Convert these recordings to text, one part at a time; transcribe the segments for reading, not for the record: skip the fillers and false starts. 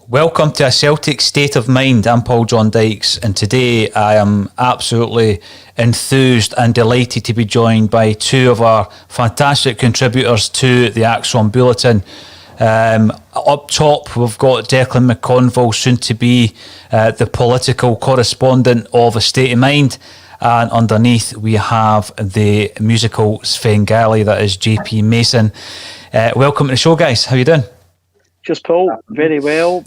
Welcome to A Celtic State of Mind. I'm Paul John Dykes, and today I am absolutely enthused and delighted to be joined by two of our fantastic contributors to the ACSOM Bulletin. Up top, we've got Declan McConville, soon to be the political correspondent of A State of Mind. And underneath, we have the musical Svengali, that is JP Mason. Welcome to the show, guys. How you doing? Just Paul, very well.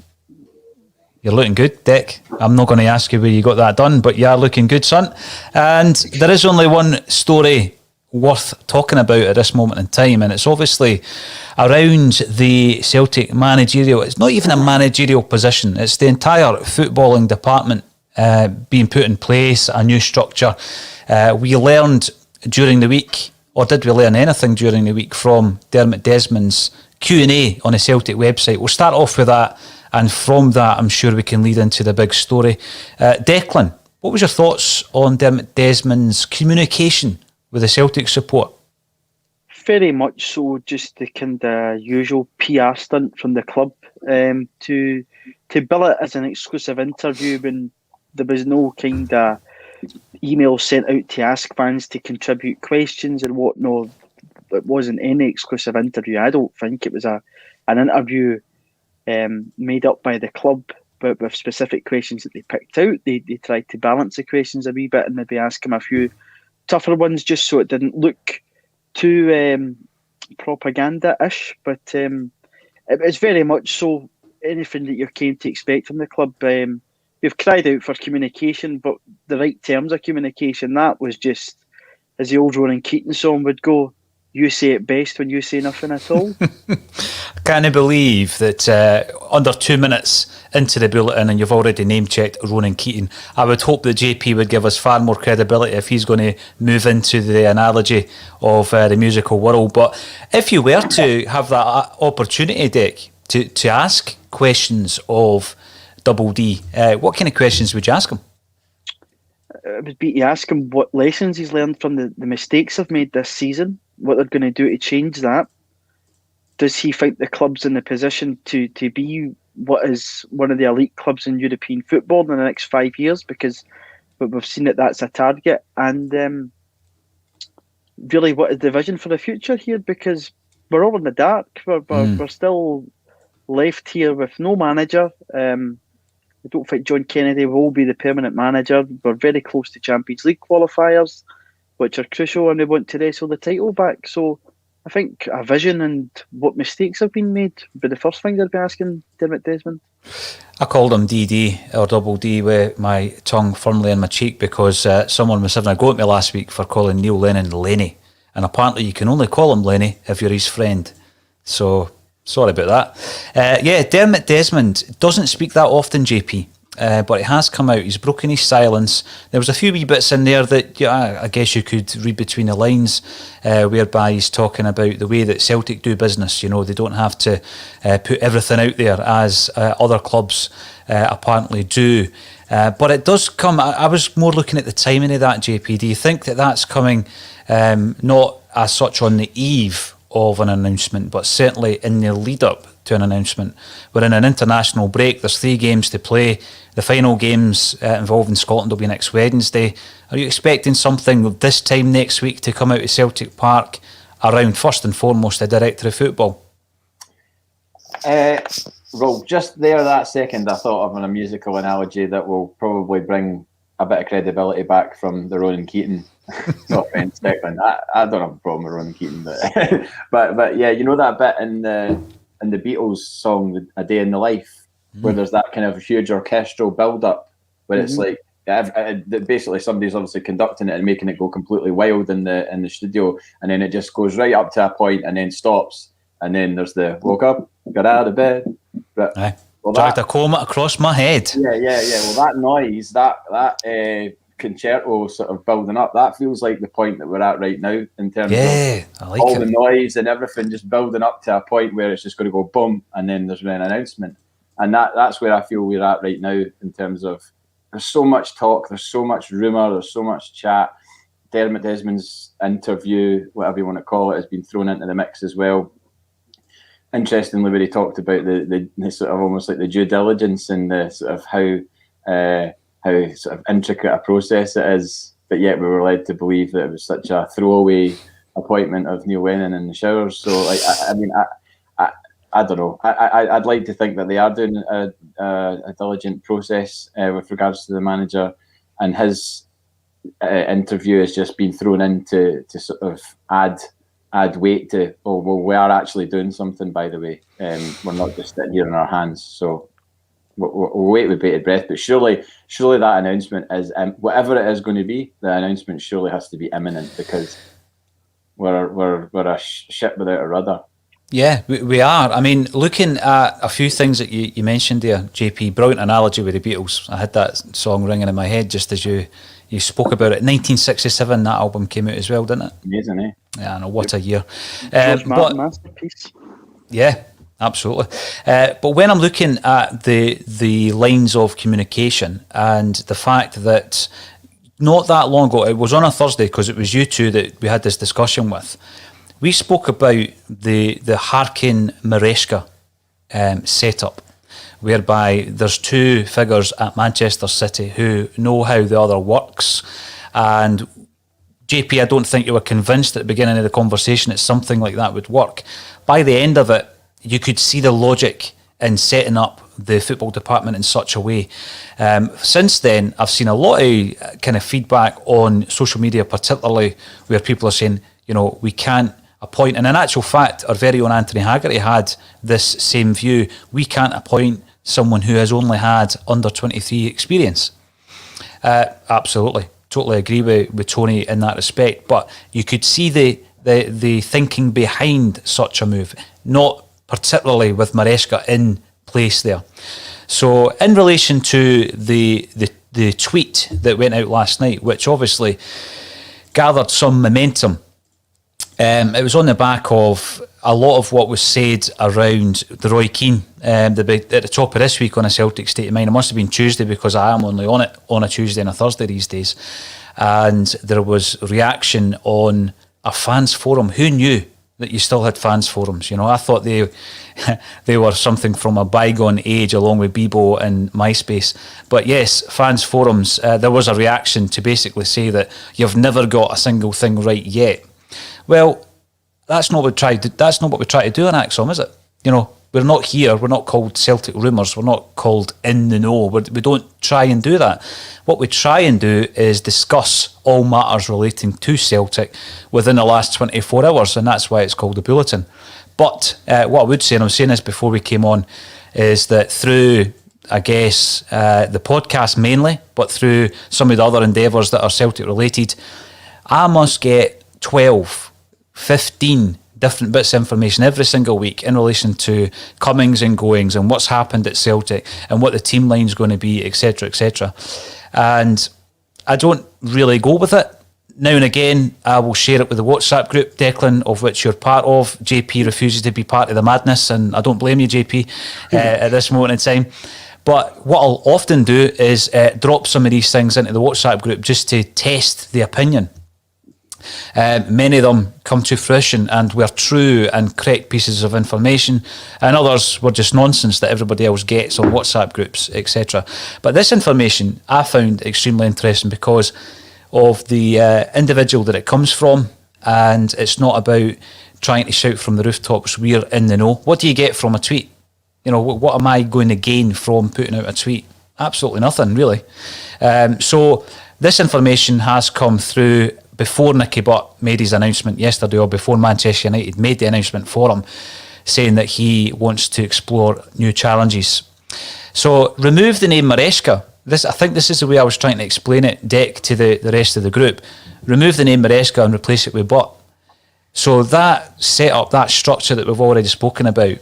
You're looking good, Dick. I'm not going to ask you where you got that done, but you are looking good, son. And there is only one story worth talking about at this moment in time, and it's obviously around the Celtic managerial. It's not even a managerial position. It's the entire footballing department being put in place, a new structure. We learned during the week, or did we learn anything during the week from Dermot Desmond's Q&A on the Celtic website? We'll start off with that, and from that I'm sure we can lead into the big story. Declan, what was your thoughts on Dermot Desmond's communication with the Celtic support? Very much so, just the kind of usual PR stunt from the club to bill it as an exclusive interview when there was no kind of email sent out to ask fans to contribute questions and whatnot. It wasn't any exclusive interview. I don't think it was an interview made up by the club, but with specific questions that they picked out. They tried to balance the questions a wee bit and maybe ask him a few tougher ones just so it didn't look too propaganda-ish. But it was very much so anything that you're keen to expect from the club. We've cried out for communication, but the right terms of communication. That was just, as the old Ronan Keating song would go, you say it best when you say nothing at all. I can't believe that under 2 minutes into the bulletin and you've already name-checked Ronan Keating. I would hope that JP would give us far more credibility if he's going to move into the analogy of the musical world. But if you were to have that opportunity, Dick, to ask questions of Double D, what kind of questions would you ask him? It would be to ask him what lessons he's learned from the mistakes I've made this season, what they're going to do to change that. Does he think the club's in the position to be what is one of the elite clubs in European football in the next 5 years? Because we've seen that that's a target. And really, what is the vision for the future here? Because we're all in the dark. We're still left here with no manager. I don't think John Kennedy will be the permanent manager. We're very close to Champions League qualifiers, which are crucial, and we want to wrestle the title back. So I think a vision and what mistakes have been made would be the first thing I'd be asking Dermot Desmond. I called him DD or Double D with my tongue firmly in my cheek because someone was having a go at me last week for calling Neil Lennon Lenny, and apparently you can only call him Lenny if you're his friend. So sorry about that. Dermot Desmond doesn't speak that often, JP. But it has come out. He's broken his silence. There was a few wee bits in there that I guess you could read between the lines, whereby he's talking about the way that Celtic do business. You know, they don't have to put everything out there as other clubs apparently do. But it does come. I was more looking at the timing of that, JP. Do you think that that's coming not as such on the eve of an announcement, but certainly in the lead up to an announcement? We're in an international break. There's 3 games to play. The final games involving Scotland will be next Wednesday. Are you expecting something this time next week to come out of Celtic Park around, first and foremost, the director of football? Well, just there that second, I thought of a musical analogy that will probably bring a bit of credibility back from the Ronan Keating. No offence, Declan. I don't have a problem with Ronan Keating, but yeah, you know that bit in the Beatles song "A Day in the Life," where there's that kind of huge orchestral build-up, where it's like basically somebody's obviously conducting it and making it go completely wild in the studio, and then it just goes right up to a point and then stops, and then there's the woke up, got out of bed, dragged a comb across my head. Yeah. Well, that noise, that concerto sort of building up, that feels like the point that we're at right now in terms of I like all it. the noise and everything just building up to a point where it's just going to go boom, and then there's an announcement. And that's where I feel we're at right now in terms of there's so much talk, there's so much rumour, there's so much chat. Dermot Desmond's interview, whatever you want to call it, has been thrown into the mix as well. interestingly, where he talked about the sort of almost like the due diligence and the sort of how sort of intricate a process it is, but yet we were led to believe that it was such a throwaway appointment of Neil Lennon in the showers. So, like, I don't know. I'd like to think that they are doing a diligent process with regards to the manager, and his interview has just been thrown in to sort of add weight to. Oh well, we are actually doing something. By the way, we're not just sitting here in our hands. So we'll wait with bated breath. But surely that announcement is whatever it is going to be. The announcement surely has to be imminent, because we're a ship without a rudder. Yeah, we are. I mean, looking at a few things that you mentioned there, JP, brilliant analogy with the Beatles. I had that song ringing in my head just as you spoke about it. 1967, that album came out as well, didn't it? Amazing, eh? Yeah, I know, what a year. George Martin, masterpiece. Yeah, absolutely. But when I'm looking at the lines of communication and the fact that not that long ago, it was on a Thursday because it was you two that we had this discussion with. We spoke about the Harkin Maresca setup, whereby there's two figures at Manchester City who know how the other works. And JP, I don't think you were convinced at the beginning of the conversation that something like that would work. By the end of it, you could see the logic in setting up the football department in such a way. Since then, I've seen a lot of kind of feedback on social media, particularly where people are saying, you know, we can't appoint, and in actual fact, our very own Anthony Haggerty had this same view. We can't appoint someone who has only had under 23 experience. Absolutely, totally agree with Tony in that respect. But you could see the thinking behind such a move, not particularly with Maresca in place there. So, in relation to the tweet that went out last night, which obviously gathered some momentum. It was on the back of a lot of what was said around the Roy Keane, at the top of this week on a Celtic State of Mind. It must have been Tuesday because I am only on it on a Tuesday and a Thursday these days. And there was reaction on a fans forum. Who knew that you still had fans forums? You know, I thought they were something from a bygone age along with Bebo and MySpace. But yes, fans forums, there was a reaction to basically say that you've never got a single thing right yet. Well, that's not what we try to do on ACSOM, is it? You know, we're not here. We're not called Celtic Rumours. We're not called In the Know. We don't try and do that. What we try and do is discuss all matters relating to Celtic within the last 24 hours, and that's why it's called a bulletin. But what I would say, and I was saying this before we came on, is that through, I guess, the podcast mainly, but through some of the other endeavours that are Celtic related, I must get 12, 15 different bits of information every single week in relation to comings and goings and what's happened at Celtic and what the team line's going to be, etc., etc. And I don't really go with it. Now and again, I will share it with the WhatsApp group, Declan, of which you're part of. JP refuses to be part of the madness, and I don't blame you, JP, at this moment in time. But what I'll often do is drop some of these things into the WhatsApp group just to test the opinion. Many of them come to fruition and were true and correct pieces of information, and others were just nonsense that everybody else gets on WhatsApp groups, etc. But this information I found extremely interesting because of the individual that it comes from, and it's not about trying to shout from the rooftops, we're in the know. What do you get from a tweet? You know, what am I going to gain from putting out a tweet? Absolutely nothing, really. So this information has come through before Nicky Butt made his announcement yesterday, or before Manchester United made the announcement for him, saying that he wants to explore new challenges. So remove the name Maresca. I think this is the way I was trying to explain it, Dec, to the rest of the group. Remove the name Maresca and replace it with Butt. So that setup, that structure that we've already spoken about,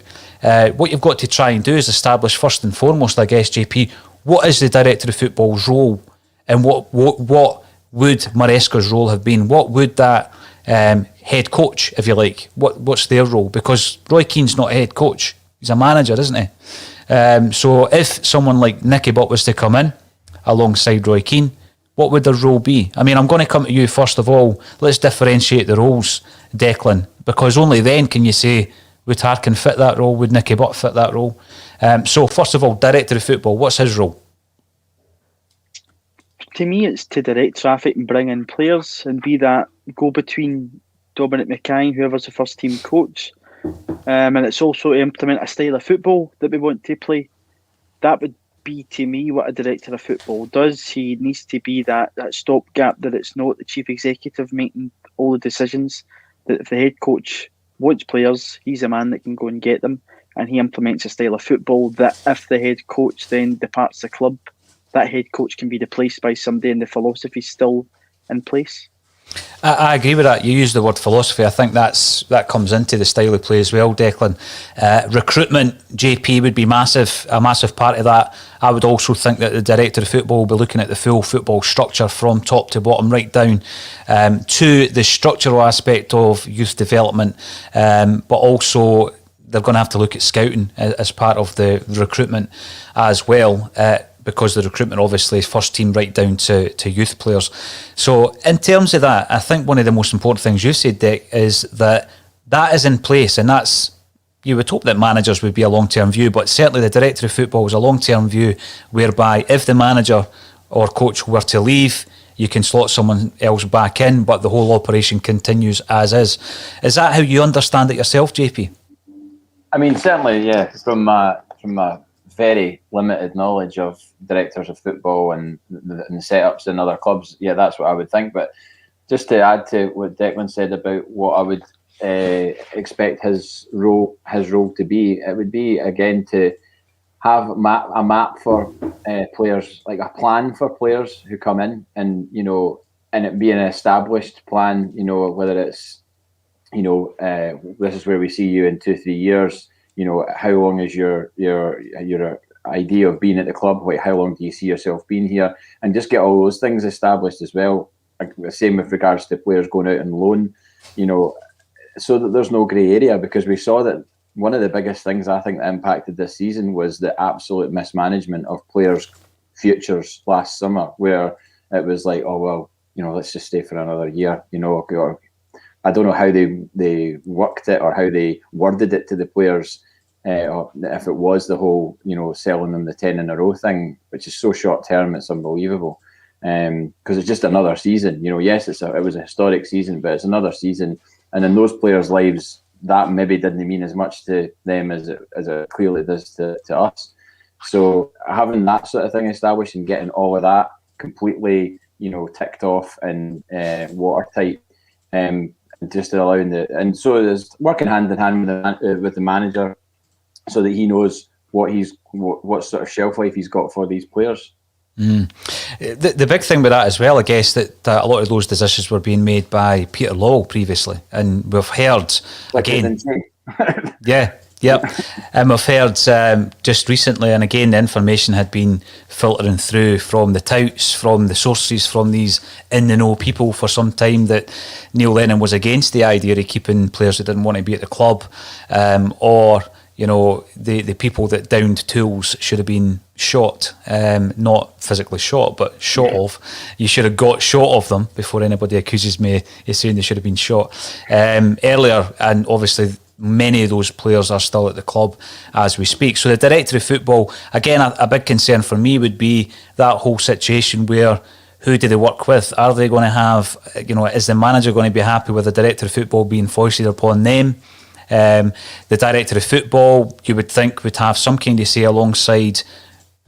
what you've got to try and do is establish first and foremost, I guess, JP, what is the director of football's role, and what would Maresca's role have been? What would that head coach, if you like, what's their role? Because Roy Keane's not a head coach; he's a manager, isn't he? So if someone like Nicky Butt was to come in alongside Roy Keane, what would their role be? I mean, I'm going to come to you first of all. Let's differentiate the roles, Declan, because only then can you say Would Harkin fit that role? Would Nicky Butt fit that role? So first of all, director of football, what's his role? To me, it's to direct traffic and bring in players and be that go-between Dominic Mackay, whoever's the first team coach. And it's also to implement a style of football that we want to play. That would be, to me, what a director of football does. He needs to be that stopgap, that it's not the chief executive making all the decisions, that if the head coach wants players, he's a man that can go and get them, and he implements a style of football that if the head coach then departs the club, that head coach can be replaced by somebody and the philosophy still in place. I agree with that. You use the word philosophy. I think that comes into the style of play as well, Declan. Recruitment, JP would be a massive part of that. I would also think that the director of football will be looking at the full football structure from top to bottom, right down to the structural aspect of youth development, but also they're going to have to look at scouting as part of the recruitment as well. Because the recruitment obviously is first team right down to youth players. So in terms of that, I think one of the most important things you said, Dick, is that is in place, and that's, you would hope that managers would be a long-term view, but certainly the director of football is a long-term view whereby if the manager or coach were to leave, you can slot someone else back in, but the whole operation continues as is. Is that how you understand it yourself, JP? I mean, certainly, yeah, from my very limited knowledge of directors of football and the setups in other clubs, yeah, that's what I would think. But just to add to what Declan said about what I would expect his role to be, it would be again to have a map for players, like a plan for players who come in, and and it be an established plan. Whether it's this is where we see you in 2-3 years. How long is your idea of being at the club? How long do you see yourself being here? And just get all those things established as well. Like the same with regards to players going out on loan, so that there's no grey area, because we saw that one of the biggest things I think that impacted this season was the absolute mismanagement of players' futures last summer, where it was like, oh, well, let's just stay for another year, or I don't know how they worked it or how they worded it to the players, or if it was the whole, selling them the 10 in a row thing, which is so short term, it's unbelievable. Because it's just another season. Yes, it was a historic season, but it's another season, and in those players' lives, that maybe didn't mean as much to them as it clearly does to us. So having that sort of thing established and getting all of that completely, ticked off and watertight. Just allowing and so there's working hand in hand with the manager, so that he knows what sort of shelf life he's got for these players. The big thing with that as well, I guess, that a lot of those decisions were being made by Peter Lawwell previously, and we've heard again. Yep. And we've heard just recently, and again, the information had been filtering through from the touts, from the sources, from these in-the-know people for some time, that Neil Lennon was against the idea of keeping players that didn't want to be at the club, or the people that downed tools should have been shot, not physically shot, but shot of. You should have got shot of them before anybody accuses me of saying they should have been shot earlier, and obviously many of those players are still at the club as we speak. So the director of football, again, a big concern for me would be that whole situation where, who do they work with? Are they going to have, is the manager going to be happy with the director of football being foisted upon them? The director of football, you would think, would have some kind of say alongside,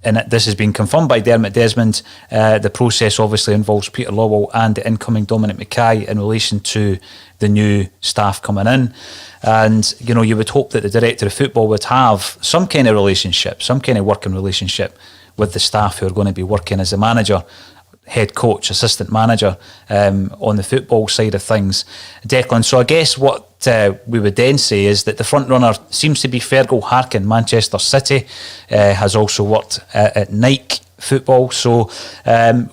and this has been confirmed by Dermot Desmond. The process obviously involves Peter Lawwell and the incoming Dominic Mackay in relation to the new staff coming in. And, you would hope that the director of football would have some kind of relationship, some kind of working relationship with the staff who are going to be working as a manager, head coach, assistant manager on the football side of things. Declan, so I guess what we would then say is that the front runner seems to be Fergal Harkin. Manchester City has also worked at Nike football. So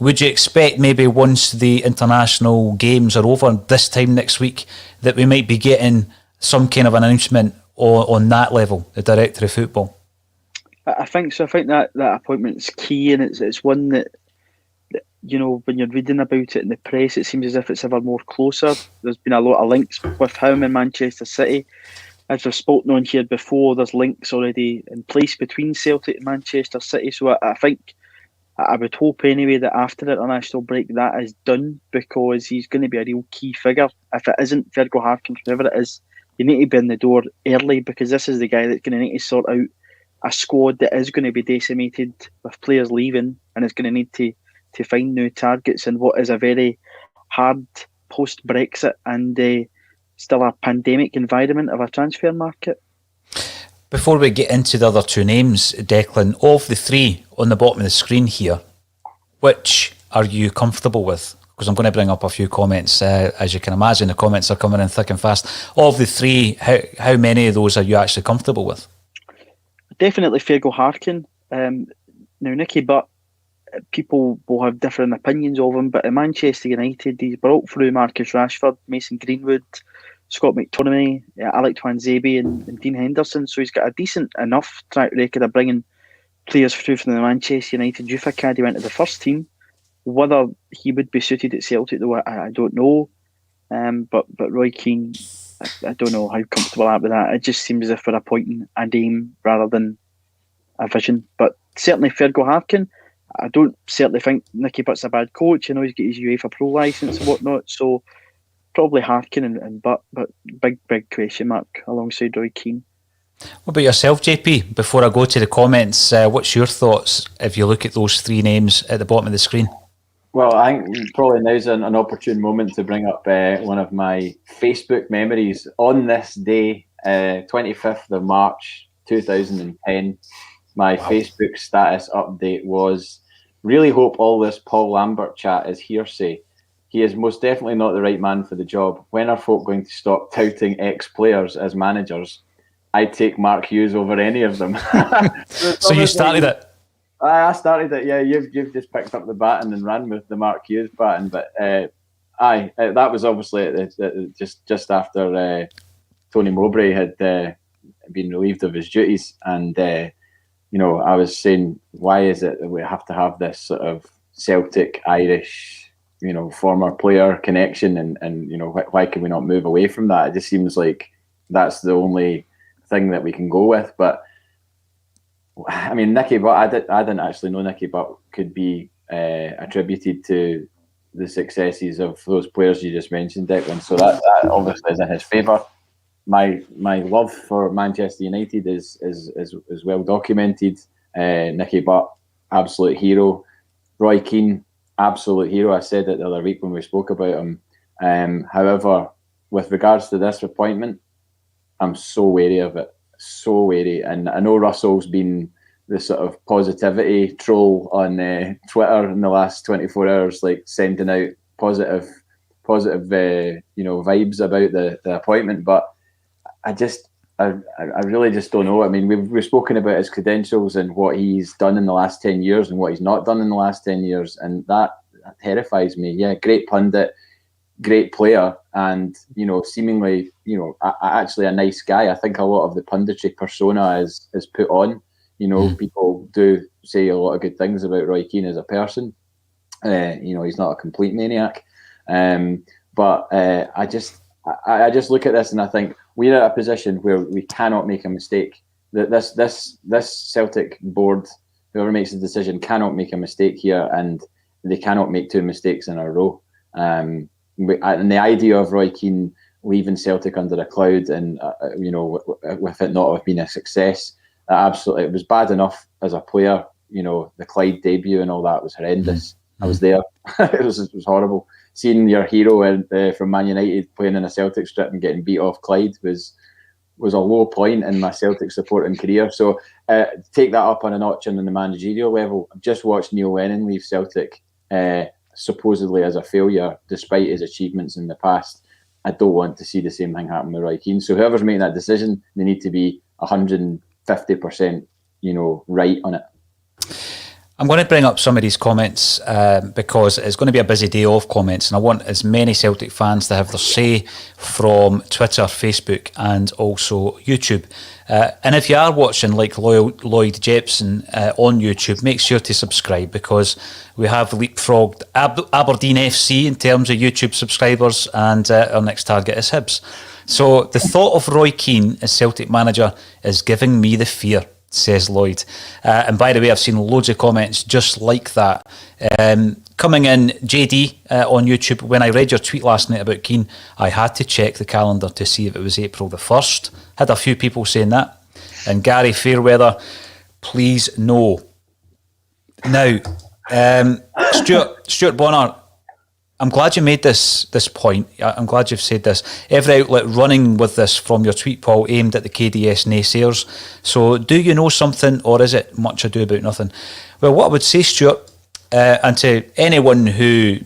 would you expect maybe once the international games are over this time next week that we might be getting some kind of announcement on that level, the director of football? I think so. I think that appointment is key, and it's one that, when you're reading about it in the press, it seems as if it's ever more closer. There's been a lot of links with him in Manchester City. as we've spoken on here before, there's links already in place between Celtic and Manchester City. So I think I would hope anyway that after the international break that is done, because he's going to be a real key figure. If it isn't Fergal Harkin, whoever it is, you need to be in the door early, because this is the guy that's going to need to sort out a squad that is going to be decimated with players leaving, and is going to need to find new targets in what is a very hard post-Brexit and still a pandemic environment of a transfer market. Before we get into the other two names, Declan, of the three on the bottom of the screen here, which are you comfortable with? Because I'm going to bring up a few comments. As you can imagine, the comments are coming in thick and fast. Of the three, how many of those are you actually comfortable with? Definitely Fergal Harkin. Now, Nicky Butt, people will have different opinions of him, but at Manchester United, he's brought through Marcus Rashford, Mason Greenwood, Scott McTominay, Alec Twanzebe and Dean Henderson. So he's got a decent enough track record of bringing players through from the Manchester United Youth Academy into the first team. Whether he would be suited at Celtic, though, I don't know. But Roy Keane, I don't know how comfortable I am with that. It just seems as if we're appointing a name rather than a vision. But certainly Fergal Harkin, I don't certainly think Nicky Butt's a bad coach. You know, he's got his UEFA Pro licence and whatnot. So probably Harkin and Butt, but big question mark alongside Roy Keane. What about yourself, JP? Before I go to the comments, what's your thoughts if you look at those three names at the bottom of the screen? Well, I think probably now's an opportune moment to bring up one of my Facebook memories. On this day, 25th of March 2010, my Facebook status update was, really hope all this Paul Lambert chat is hearsay. He is most definitely not the right man for the job. When are folk going to stop touting ex-players as managers? I'd take Mark Hughes over any of them. So you started it? I started it, yeah. You've just picked up the baton and ran with the Mark Hughes baton. But that was obviously just after Tony Mowbray had been relieved of his duties. And, I was saying, why is it that we have to have this sort of Celtic, Irish, former player connection? And why can we not move away from that? It just seems like that's the only thing that we can go with. But I mean, Nicky Butt, I didn't actually know Nicky Butt could be attributed to the successes of those players you just mentioned, Declan. So that obviously is in his favour. My love for Manchester United is well documented. Nicky Butt, absolute hero. Roy Keane, absolute hero. I said it the other week when we spoke about him. However, with regards to this appointment, I'm so wary of it. So wary. And I know Russell's been the sort of positivity troll on Twitter in the last 24 hours, like sending out positive vibes about the appointment. But I really just don't know. I mean, we've spoken about his credentials and what he's done in the last 10 years and what he's not done in the last 10 years. And that terrifies me. Yeah, great pundit, great player, and seemingly actually a nice guy. I think a lot of the punditry persona is put on. People do say a lot of good things about Roy Keane as a person. He's not a complete maniac, but I just look at this and I think we're at a position where we cannot make a mistake. That this Celtic board, whoever makes the decision, cannot make a mistake here, and they cannot make two mistakes in a row. And the idea of Roy Keane leaving Celtic under a cloud and with it not have been a success, absolutely, it was bad enough as a player. The Clyde debut and all that was horrendous. Mm-hmm. I was there. it was horrible. Seeing your hero from Man United playing in a Celtic strip and getting beat off Clyde was a low point in my Celtic supporting career. So take that up on a notch on the managerial level. I've just watched Neil Lennon leave Celtic supposedly as a failure despite his achievements in the past. I don't want to see the same thing happen with Roy Keane. So whoever's making that decision, they need to be 150% right on it. I'm going to bring up some of these comments because it's going to be a busy day of comments, and I want as many Celtic fans to have their say from Twitter, Facebook and also YouTube. And if you are watching like Lloyd Jepson on YouTube, make sure to subscribe, because we have leapfrogged Aberdeen FC in terms of YouTube subscribers, and our next target is Hibs. So the thought of Roy Keane as Celtic manager is giving me the fear, says Lloyd. And by the way, I've seen loads of comments just like that. Coming in, JD on YouTube, when I read your tweet last night about Keane, I had to check the calendar to see if it was April the 1st. Had a few people saying that. And Gary Fairweather, please no. Now, Stuart Bonner, I'm glad you made this point. I'm glad you've said this. Every outlet running with this from your tweet, Paul, aimed at the KDS naysayers. So do you know something, or is it much ado about nothing? Well, what I would say, Stuart, and to anyone who,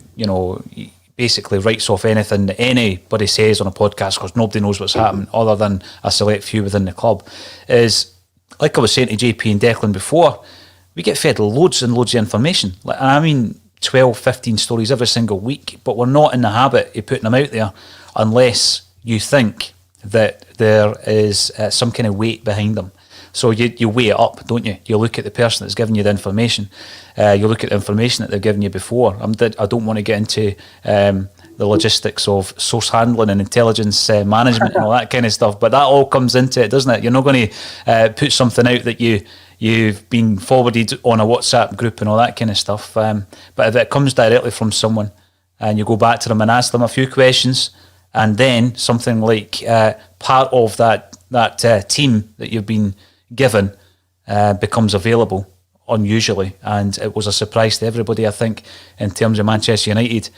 basically writes off anything that anybody says on a podcast because nobody knows what's happening other than a select few within the club, is, like I was saying to JP and Declan before, we get fed loads and loads of information. I mean, 12, 15 stories every single week, but we're not in the habit of putting them out there unless you think that there is some kind of weight behind them. So you weigh it up, don't you? You look at the person that's giving you the information. You look at the information that they've given you before. I don't want to get into the logistics of source handling and intelligence management and all that kind of stuff, but that all comes into it, doesn't it? You're not going to put something out that you've been forwarded on a WhatsApp group and all that kind of stuff. But if it comes directly from someone and you go back to them and ask them a few questions, and then something like part of that team that you've been given becomes available unusually, and it was a surprise to everybody, I think, in terms of Manchester United,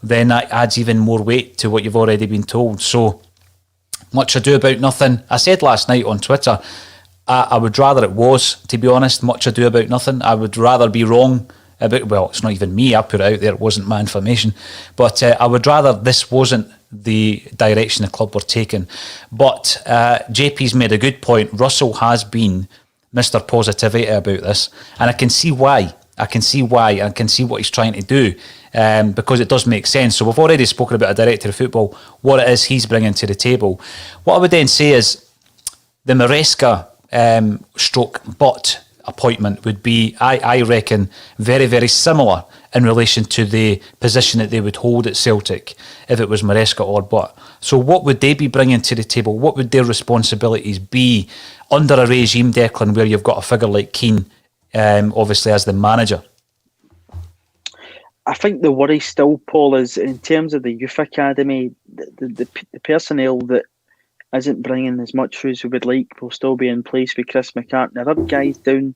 then that adds even more weight to what you've already been told. So much ado about nothing. I said last night on Twitter, I would rather it was, to be honest, much ado about nothing. I would rather be wrong about, well, it's not even me, I put it out there, it wasn't my information, but I would rather this wasn't the direction the club were taking. But JP's made a good point. Russell has been Mr. Positivity about this, and I can see why. I can see what he's trying to do, because it does make sense. So we've already spoken about a director of football, what it is he's bringing to the table. What I would then say is the Maresca stroke Butt appointment would be, I reckon, very, very similar in relation to the position that they would hold at Celtic if it was Maresca or Butt. So what would they be bringing to the table? What would their responsibilities be under a regime, Declan, where you've got a figure like Keane, obviously as the manager? I think the worry still, Paul, is in terms of the youth academy, the personnel that isn't bringing as much through as we would like will still be in place with Chris McCartney and other guys down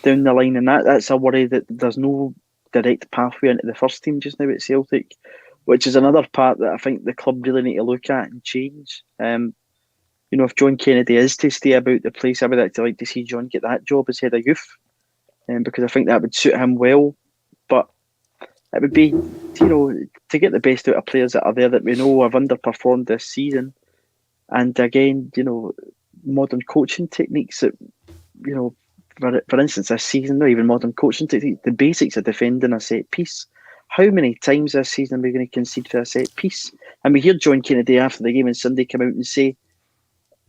the line, and that's a worry that there's no direct pathway into the first team just now at Celtic, which is another part that I think the club really need to look at and change. If John Kennedy is to stay about the place, I would actually like to see John get that job as head of youth, because I think that would suit him well. But it would be, to get the best out of players that are there that we know have underperformed this season. And again, modern coaching techniques that, for instance, this season, not even modern coaching techniques, the basics of defending a set piece. How many times this season are we going to concede for a set piece? And we hear John Kennedy after the game on Sunday come out and say,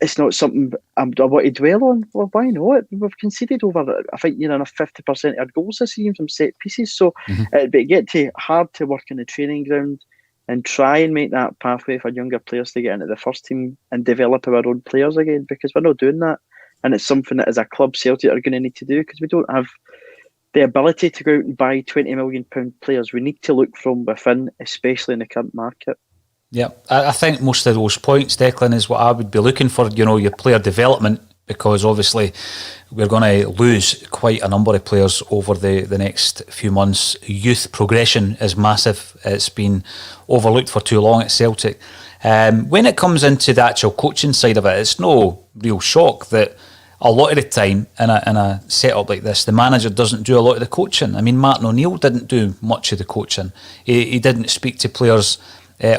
it's not something I want to dwell on. Well, why not? We've conceded over, I think, 50% of our goals this season from set pieces. So it'd hard to work in the training ground and try and make that pathway for younger players to get into the first team and develop our own players again, because we're not doing that. And it's something that as a club, Celtic are going to need to do, because we don't have the ability to go out and buy £20 million players. We need to look from within, especially in the current market. Yeah, I think most of those points, Declan, is what I would be looking for, your player development, because obviously we're going to lose quite a number of players over the next few months. Youth progression is massive. It's been overlooked for too long at Celtic. When it comes into the actual coaching side of it, it's no real shock that a lot of the time in a setup like this, the manager doesn't do a lot of the coaching. I mean, Martin O'Neill didn't do much of the coaching. He didn't speak to players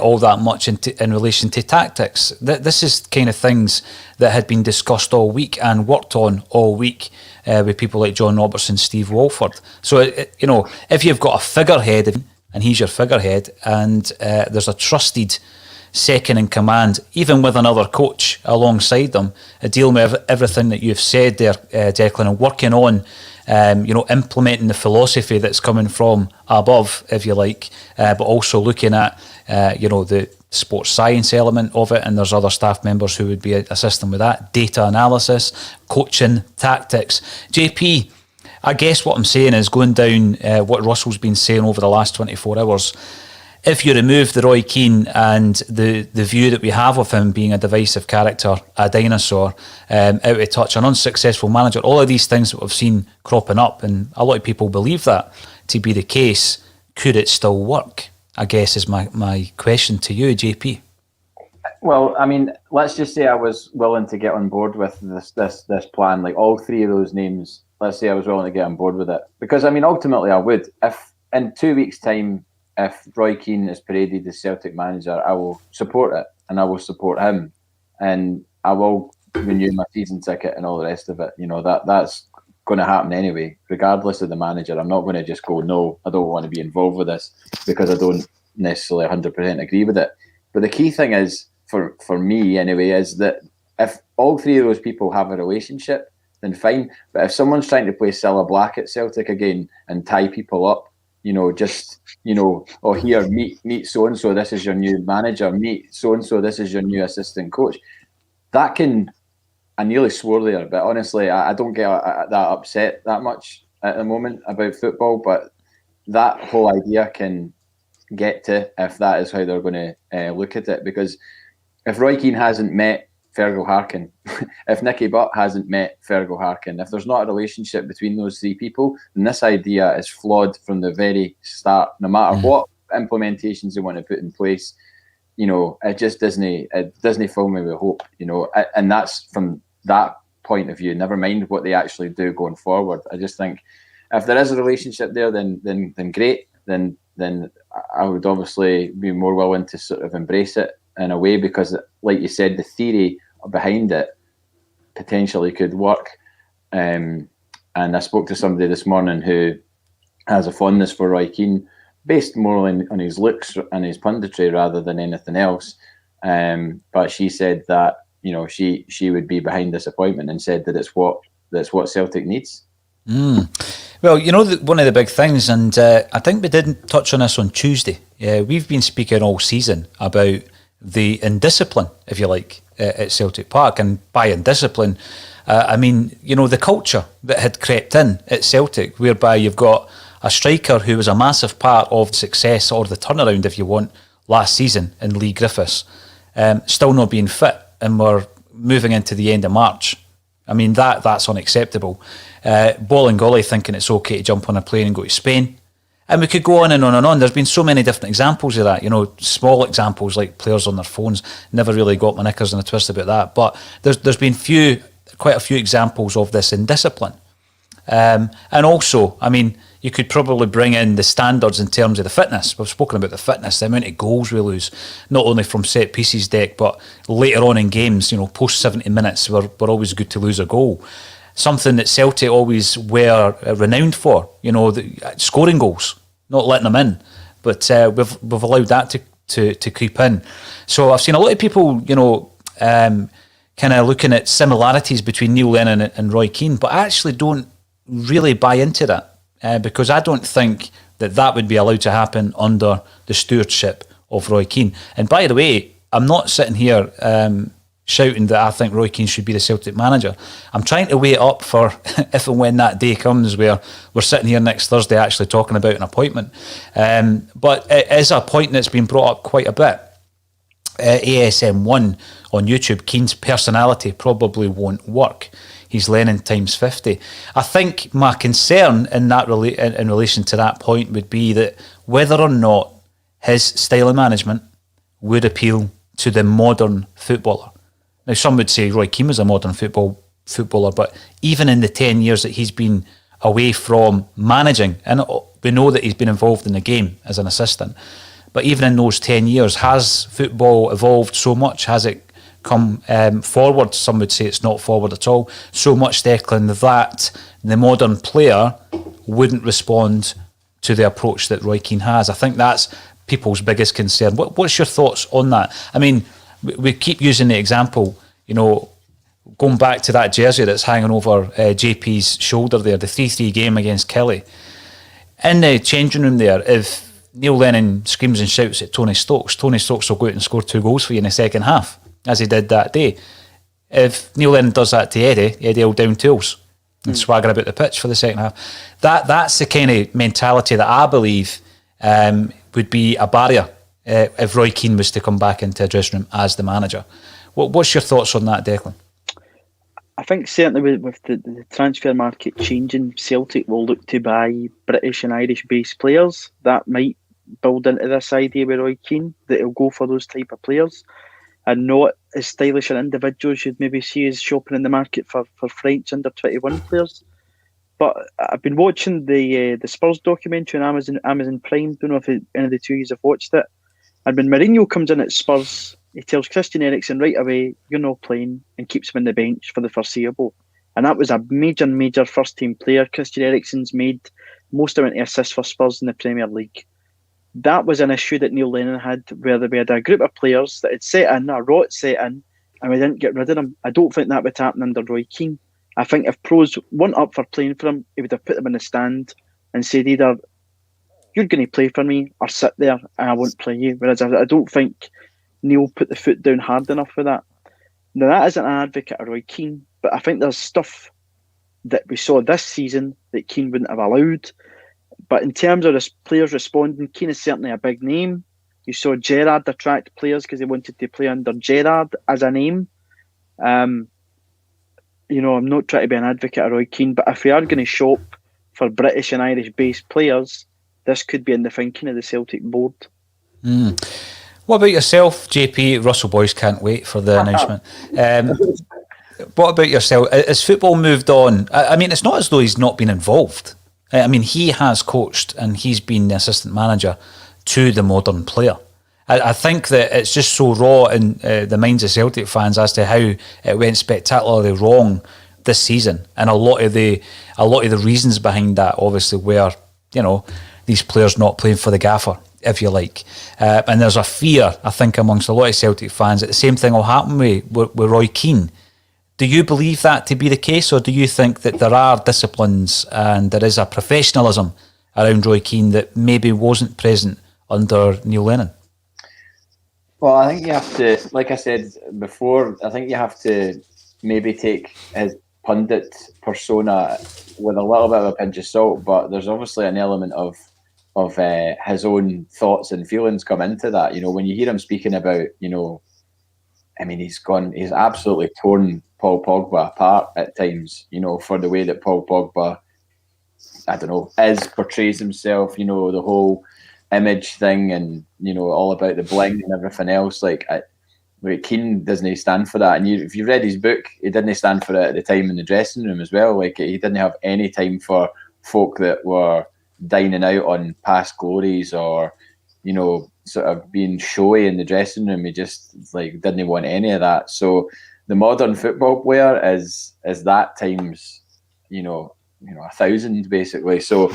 all that much in relation to tactics. This is kind of things that had been discussed all week and worked on all week with people like John Robertson, Steve Walford. So, if you've got a figurehead and he's your figurehead, and there's a trusted second in command, even with another coach alongside them, dealing with everything that you've said there, Declan, and working on implementing the philosophy that's coming from above, if you like, but also looking at, the sports science element of it, and there's other staff members who would be assisting with that, data analysis, coaching, tactics. JP, I guess what I'm saying is going down what Russell's been saying over the last 24 hours. If you remove the Roy Keane and the view that we have of him being a divisive character, a dinosaur, out of touch, an unsuccessful manager, all of these things that we've seen cropping up, and a lot of people believe that to be the case, could it still work? I guess is my question to you, JP. Well, I mean, let's just say I was willing to get on board with this plan, like all three of those names. Let's say I was willing to get on board with it, because I mean, ultimately, I would. If in 2 weeks' time, if Roy Keane is paraded as Celtic manager, I will support it, and I will support him, and I will renew my season ticket and all the rest of it. That's going to happen anyway, regardless of the manager. I'm not going to just go, no, I don't want to be involved with this because I don't necessarily 100% agree with it. But the key thing is, for me anyway, is that if all three of those people have a relationship, then fine. But if someone's trying to play Cilla Black at Celtic again and tie people up, here, meet so-and-so, this is your new manager, meet so-and-so, this is your new assistant coach, that can... I nearly swore there, but honestly, I don't get that upset that much at the moment about football, but that whole idea can get to if that is how they're going to look at it. Because if Roy Keane hasn't met Fergal Harkin, if Nicky Butt hasn't met Fergal Harkin, if there's not a relationship between those three people, then this idea is flawed from the very start, no matter what implementations they want to put in place. It just doesn't fill me with hope, and that's from that point of view, never mind what they actually do going forward. I just think if there is a relationship there, then great. Then I would obviously be more willing to sort of embrace it in a way, because, like you said, the theory behind it potentially could work. And I spoke to somebody this morning who has a fondness for Roy Keane, based more on his looks and his punditry rather than anything else. But she said that she would be behind this appointment, and said that that's what Celtic needs. Well, one of the big things, and I think we didn't touch on this on Tuesday. We've been speaking all season about the indiscipline, if you like, at Celtic Park, and by indiscipline, I mean the culture that had crept in at Celtic, whereby you've got a striker who was a massive part of the success, or the turnaround, if you want, last season in Lee Griffiths, still not being fit, and we're moving into the end of March. I mean, that's unacceptable. Bolingoli thinking it's okay to jump on a plane and go to Spain. And we could go on and on and on. There's been so many different examples of that, small examples like players on their phones. Never really got my knickers in a twist about that. But there's been quite a few examples of this indiscipline. And also, I mean, you could probably bring in the standards in terms of the fitness. We've spoken about the fitness, the amount of goals we lose, not only from set pieces, Deck, but later on in games, post 70 minutes, we're always good to lose a goal. Something that Celtic always were renowned for, scoring goals, not letting them in. But we've allowed that to creep in. So I've seen a lot of people, kind of looking at similarities between Neil Lennon and Roy Keane, but I actually don't really buy into that. Because I don't think that would be allowed to happen under the stewardship of Roy Keane. And by the way, I'm not sitting here shouting that I think Roy Keane should be the Celtic manager. I'm trying to wait up for if and when that day comes where we're sitting here next Thursday actually talking about an appointment. But it is a point that's been brought up quite a bit. ASM1 on YouTube, Keane's personality probably won't work. He's Lennon times 50. I think my concern in relation to that point would be that whether or not his style of management would appeal to the modern footballer. Now, some would say Roy Keane was a modern footballer, but even in the 10 years that he's been away from managing, and we know that he's been involved in the game as an assistant, but even in those 10 years, has football evolved so much? Has it come forward? Some would say it's not forward at all. So much, Declan, that the modern player wouldn't respond to the approach that Roy Keane has. I think that's people's biggest concern. What's your thoughts on that? I mean, we keep using the example, going back to that jersey that's hanging over JP's shoulder there, the 3-3 game against Kelly. In the changing room there, if Neil Lennon screams and shouts at Tony Stokes will go out and score 2 goals for you in the second half, as he did that day. If Neil Lennon does that to Eddie will down tools and swagger about the pitch for the second half. That's the kind of mentality that I believe would be a barrier if Roy Keane was to come back into a dressing room as the manager. What's your thoughts on that, Declan? I think certainly with the transfer market changing, Celtic will look to buy British and Irish-based players. That might build into this idea with Roy Keane, that he'll go for those type of players and not as stylish an individuals you'd maybe see as shopping in the market for French under-21 players. But I've been watching the Spurs documentary on Amazon Prime. Don't know if any of the two of you have watched it. And when Mourinho comes in at Spurs, he tells Christian Eriksen right away, you're not playing, and keeps him on the bench for the foreseeable. And that was a major first-team player. Christian Eriksen's made most amount of assists for Spurs in the Premier League. That was an issue that Neil Lennon had, where we had a group of players that had set in, a rot set in, and we didn't get rid of them. I don't think that would happen under Roy Keane. I think if pros weren't up for playing for him, he would have put them in the stand and said either, you're going to play for me, or sit there and I won't play you. Whereas I don't think Neil put the foot down hard enough for that. Now, that isn't an advocate of Roy Keane, but I think there's stuff that we saw this season that Keane wouldn't have allowed. But in terms of his players responding, Keane is certainly a big name. You saw Gerrard attract players because they wanted to play under Gerrard as a name. I'm not trying to be an advocate of Roy Keane, but if we are going to shop for British and Irish-based players, this could be in the thinking of the Celtic board. What about yourself, JP? Russell Boyce can't wait for the announcement. What about yourself? Has football moved on? I mean, it's not as though he's not been involved. I mean, he has coached and he's been the assistant manager to the modern player. I think that it's just so raw in the minds of Celtic fans as to how it went spectacularly wrong this season, and a lot of the reasons behind that obviously were, these players not playing for the gaffer, if you like, and there's a fear, I think, amongst a lot of Celtic fans that the same thing will happen with Roy Keane. Do you believe that to be the case, or do you think that there are disciplines and there is a professionalism around Roy Keane that maybe wasn't present under Neil Lennon? Well, I think you have to, like I said before, I think you have to maybe take his pundit persona with a little bit of a pinch of salt, but there's obviously an element of his own thoughts and feelings come into that. When you hear him speaking about, he's absolutely torn Paul Pogba apart at times, for the way that Paul Pogba, portrays himself, the whole image thing and, all about the bling and everything else. Keane doesn't stand for that. And if you read his book, he didn't stand for it at the time in the dressing room as well. He didn't have any time for folk that were dining out on past glories or, sort of being showy in the dressing room. He just didn't want any of that. So the modern football player is that times, 1,000 basically. So,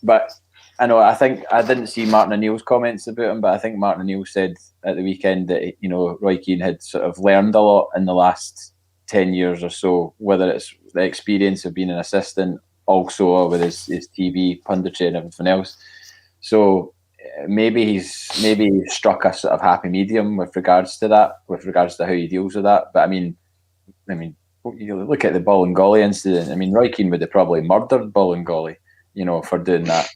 but I think I didn't see Martin O'Neill's comments about him, but I think Martin O'Neill said at the weekend that Roy Keane had sort of learned a lot in the last 10 years or so, whether it's the experience of being an assistant, also with his TV punditry and everything else. So maybe he's struck a sort of happy medium with regards to that, with regards to how he deals with that. But I mean, you look at the Bolingoli incident. Roy Keane would have probably murdered Bolingoli, for doing that.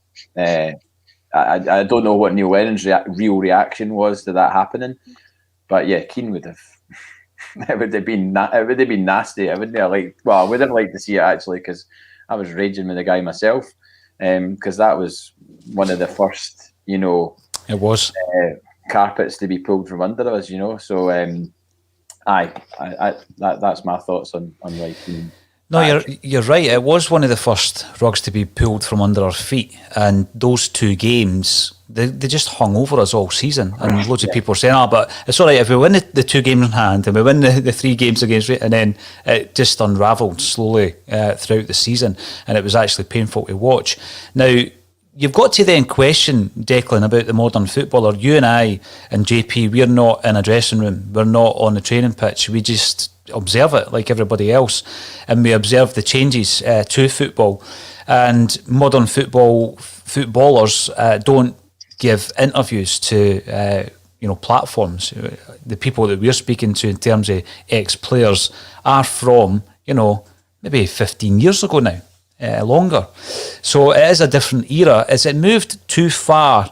I don't know what Neil Lennon's real reaction was to that happening, but yeah, Keane would have. It would have been nasty. I wouldn't have liked. Well, I would have liked to see it actually, because I was raging with the guy myself, because that was one of the first, it was carpets to be pulled from under us, So, that's my thoughts on Roy Keane. No, you're right. It was one of the first rugs to be pulled from under our feet, and those 2 games they just hung over us all season. And loads of people were saying, but it's all right if we win the 2 games in hand and we win the 3 games against, and then it just unravelled slowly throughout the season, and it was actually painful to watch. Now, you've got to then question, Declan, about the modern footballer. You and I and JP, we're not in a dressing room. We're not on the training pitch. We just observe it like everybody else, and we observe the changes to football. And modern footballers don't give interviews to platforms. The people that we're speaking to in terms of ex-players are from maybe 15 years ago now, longer. So it is a different era. Is it moved too far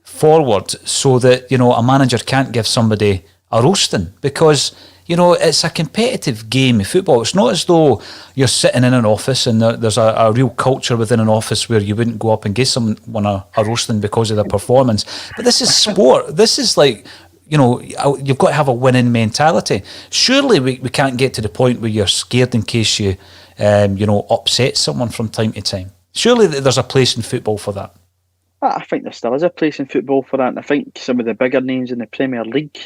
forward so that a manager can't give somebody a roasting? Because it's a competitive game of football. It's not as though you're sitting in an office and there's a real culture within an office where you wouldn't go up and give someone a roasting because of their performance. But this is sport. This is like, you've got to have a winning mentality. Surely we can't get to the point where you're scared in case you, upset someone from time to time. Surely there's a place in football for that. I think there still is a place in football for that, and I think some of the bigger names in the Premier League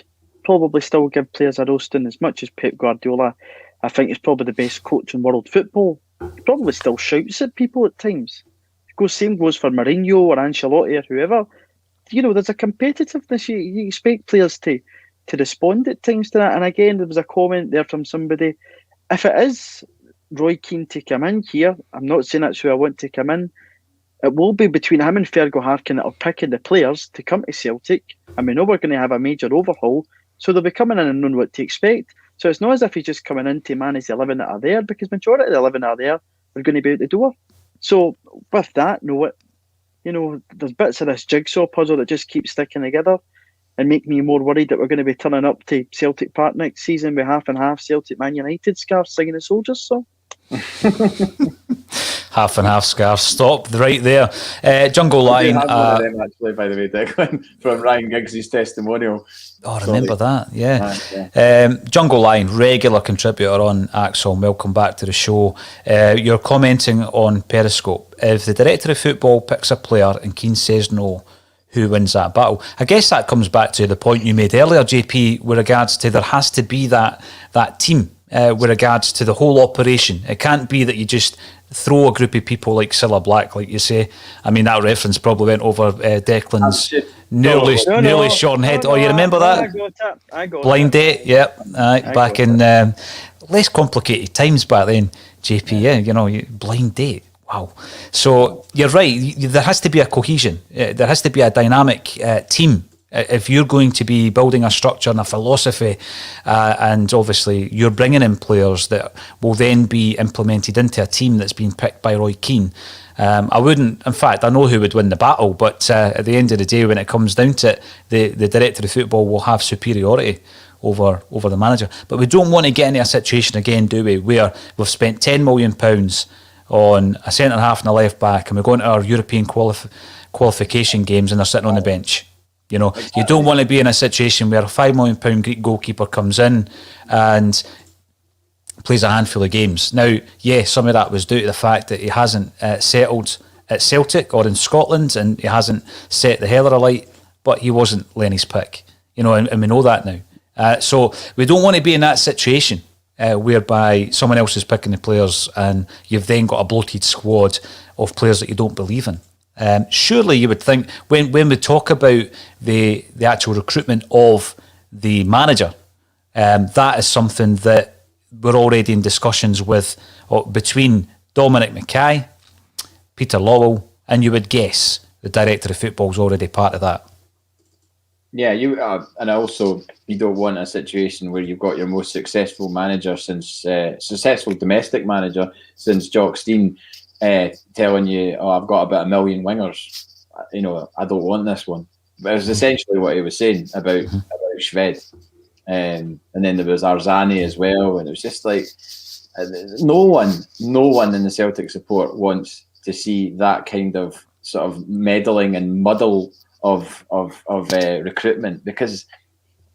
probably still give players a roasting. As much as Pep Guardiola, I think, is probably the best coach in world football, he probably still shouts at people at times. Same goes for Mourinho or Ancelotti or whoever. There's a competitiveness. You expect players to respond at times to that. And again, there was a comment there from somebody. If it is Roy Keane to come in here, I'm not saying that's who I want to come in. It will be between him and Fergal Harkin that are picking the players to come to Celtic. And we know we're going to have a major overhaul. So they'll be coming in and knowing what to expect. So it's not as if he's just coming in to manage the 11 that are there, because majority of the 11 that are there are going to be out the door. So with that, there's bits of this jigsaw puzzle that just keeps sticking together and make me more worried that we're going to be turning up to Celtic Park next season with half and half Celtic Man United scarves singing the Soldiers song. Half and half scarves. Stop right there. Jungle Line. One of them actually, by the way, Declan, from Ryan Giggs' testimonial. Oh, I remember that, yeah. Jungle Line, regular contributor on ACSOM. Welcome back to the show. You're commenting on Periscope. If the director of football picks a player and Keane says no, who wins that battle? I guess that comes back to the point you made earlier, JP, with regards to there has to be that team with regards to the whole operation. It can't be that you just throw a group of people like Cilla Black, like you say. I mean, that reference probably went over Declan's nearly shorn head. You remember that? I got Blind date, yep. Back in less complicated times back then, JP, yeah, blind date. Wow. So you're right. There has to be a cohesion. There has to be a dynamic team. If you're going to be building a structure and a philosophy, and obviously you're bringing in players that will then be implemented into a team that's been picked by Roy Keane, I wouldn't, in fact, I know who would win the battle, but at the end of the day, when it comes down to it, the director of football will have superiority over the manager. But we don't want to get into a situation again, do we, where we've spent £10 million on a centre-half and a left-back, and we're going to our European qualification games and they're sitting on the bench. You don't want to be in a situation where a £5 million Greek goalkeeper comes in and plays a handful of games. Now, some of that was due to the fact that he hasn't settled at Celtic or in Scotland, and he hasn't set the heller alight, but he wasn't Lenny's pick. And we know that now. So we don't want to be in that situation whereby someone else is picking the players and you've then got a bloated squad of players that you don't believe in. Surely you would think when we talk about the actual recruitment of the manager, that is something that we're already in discussions with between Dominic Mackay, Peter Lawwell, and you would guess the director of football is already part of that. Yeah, and also you don't want a situation where you've got your most successful manager successful domestic manager since Jock Stein telling you, I've got about 1 million wingers. I don't want this one. But it was essentially what he was saying about Shved. And then there was Arzani as well. And it was just like, no one in the Celtic support wants to see that kind of sort of meddling and muddle of recruitment, because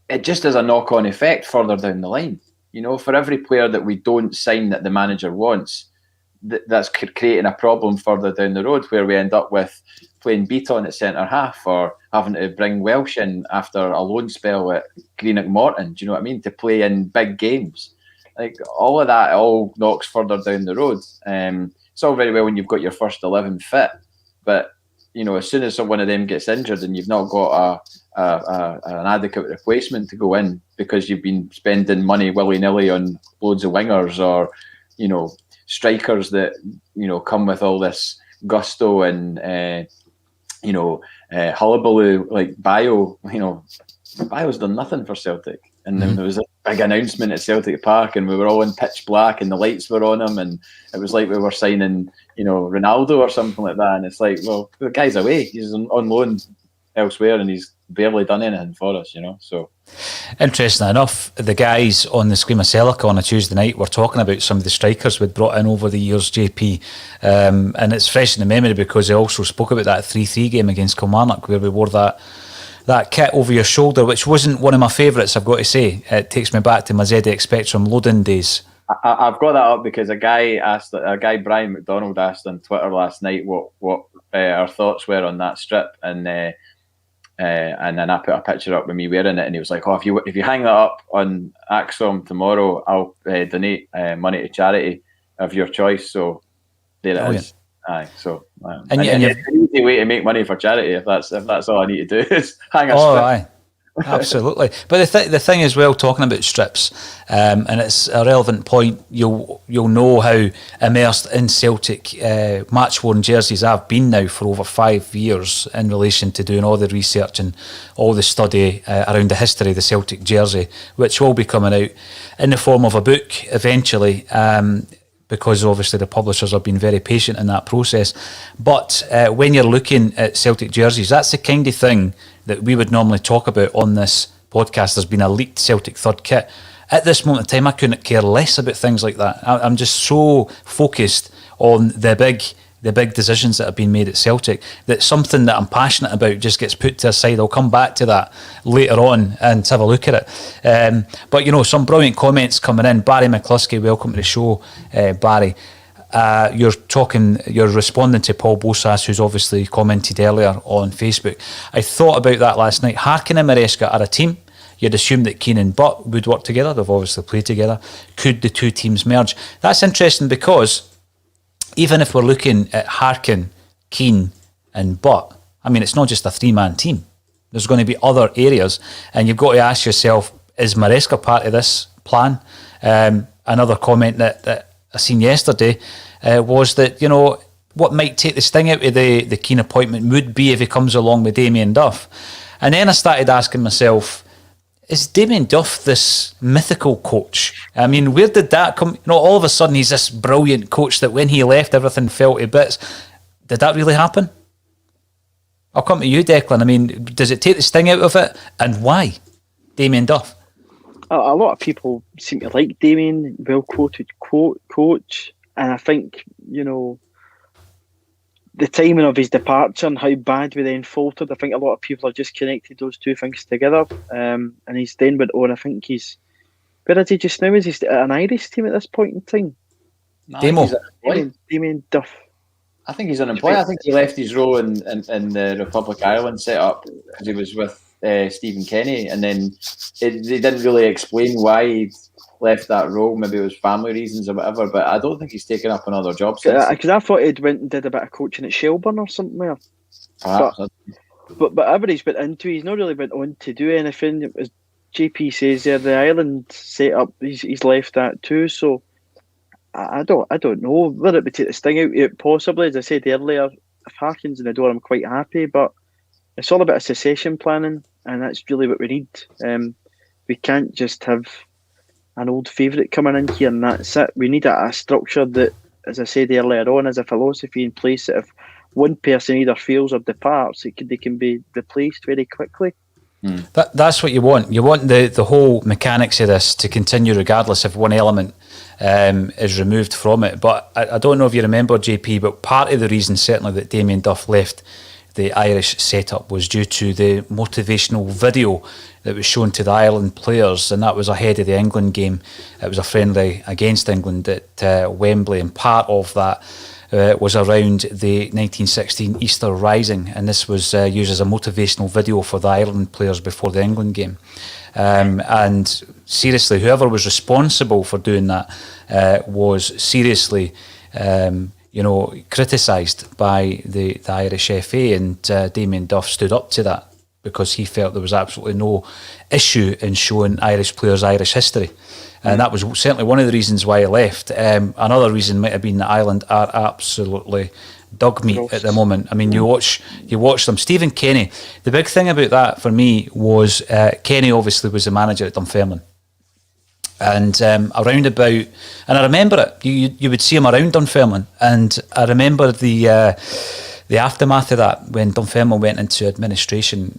it just has a knock-on effect further down the line. For every player that we don't sign that the manager wants, that's creating a problem further down the road, where we end up with playing Beaton at centre-half or having to bring Welsh in after a loan spell at Greenock Morton, do you know what I mean, to play in big games. Like, all of that all knocks further down the road. It's all very well when you've got your first 11 fit, but as soon as one of them gets injured and you've not got an adequate replacement to go in because you've been spending money willy-nilly on loads of wingers or, strikers that, come with all this gusto and, hullabaloo, like Bio's done nothing for Celtic. And then there was a big announcement at Celtic Park and we were all in pitch black and the lights were on him and it was like we were signing, Ronaldo or something like that. And it's like, well, the guy's away. He's on loan elsewhere and he's barely done anything for us, So interesting enough, the guys on the Scream of Celtic on a Tuesday night were talking about some of the strikers we'd brought in over the years, JP, and it's fresh in the memory because they also spoke about that 3-3 game against Kilmarnock where we wore that kit over your shoulder, which wasn't one of my favourites, I've got to say. It takes me back to my ZX Spectrum loading days. I've got that up because a guy Brian McDonald asked on Twitter last night what our thoughts were on that strip, and then I put a picture up with me wearing it, and he was like, "Oh, if you hang that up on ACSOM tomorrow, I'll donate money to charity of your choice." So there it is. Aye, so and it's an easy way to make money for charity if that's all I need to do is hang a strip. Aye. Absolutely. But the thing as well, talking about strips, and it's a relevant point, you'll know how immersed in Celtic match-worn jerseys I've been now for over 5 years in relation to doing all the research and all the study around the history of the Celtic jersey, which will be coming out in the form of a book eventually, because obviously the publishers have been very patient in that process. But when you're looking at Celtic jerseys, that's the kind of thing that we would normally talk about on this podcast. There's been a leaked Celtic third kit. At this moment in time, I couldn't care less about things like that. I'm just so focused on the big decisions that have been made at Celtic that something that I'm passionate about just gets put to the side. I'll come back to that later on and have a look at it. But some brilliant comments coming in. Barry McCluskey, welcome to the show, Barry. You're responding to Paul Bosas, who's obviously commented earlier on Facebook. I thought about that last night. Harkin and Maresca are a team. You'd assume that Keane and Butt would work together. They've obviously played together. Could the two teams merge? That's interesting because even if we're looking at Harkin, Keane and Butt, I mean, it's not just a three-man team. There's going to be other areas. And you've got to ask yourself, is Maresca part of this plan? Another comment that I seen yesterday was that, what might take the sting out of the Keane appointment would be if he comes along with Damien Duff. And then I started asking myself, is Damien Duff this mythical coach? I mean, where did that come? All of a sudden he's this brilliant coach that when he left everything fell to bits. Did that really happen? I'll come to you, Declan. I mean, does it take the sting out of it? And why? Damien Duff. A lot of people seem to like Damien, well-quoted coach. And I think, the timing of his departure and how bad we then faltered, I think a lot of people have just connected those two things together. And he's then went on. I think where is he just now? Is he at an Irish team at this point in time? No, Damien Duff. I think he's unemployed. I think he left his role in the Republic of Ireland set up because he was with Stephen Kenny, and then they didn't really explain why he left that role. Maybe it was family reasons or whatever, but I don't think he's taken up another job since. Because I thought he'd went and did a bit of coaching at Shelburne or somewhere. But whatever he's been into, he's not really went on to do anything. As JP says there, the Ireland set up, he's left that too. So I don't know whether it would take the sting out of it. Possibly, as I said earlier, if Harkin's in the door, I'm quite happy. But it's all about succession planning, and that's really what we need. We can't just have an old favourite coming in here and that's it. We need a structure that, as I said earlier on, is a philosophy in place that if one person either fails or departs, they can be replaced very quickly. That's what you want. You want the whole mechanics of this to continue regardless if one element is removed from it. But I don't know if you remember, JP, but part of the reason certainly that Damien Duff left the Irish setup was due to the motivational video that was shown to the Ireland players, and that was ahead of the England game. It was a friendly against England at Wembley, and part of that was around the 1916 Easter Rising, and this was used as a motivational video for the Ireland players before the England game. And seriously, whoever was responsible for doing that was seriously criticised by the Irish FA, and Damien Duff stood up to that because he felt there was absolutely no issue in showing Irish players Irish history. And that was certainly one of the reasons why he left. Another reason might have been that Ireland are absolutely dog meat at the moment. I mean, you watch them. Stephen Kenny, the big thing about that for me was Kenny obviously was the manager at Dunfermline. And around about, and I remember it, you would see him around Dunfermline. And I remember the aftermath of that when Dunfermline went into administration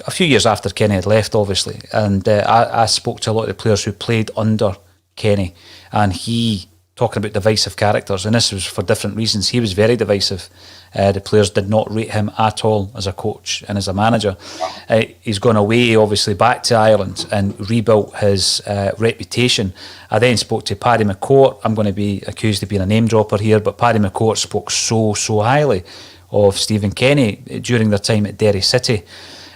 a few years after Kenny had left, obviously. And I spoke to a lot of the players who played under Kenny, and he, talking about divisive characters, and this was for different reasons, he was very divisive. The players did not rate him at all as a coach and as a manager. He's gone away, obviously, back to Ireland and rebuilt his reputation. I then spoke to Paddy McCourt. I'm going to be accused of being a name dropper here, but Paddy McCourt spoke so highly of Stephen Kenny during their time at Derry City.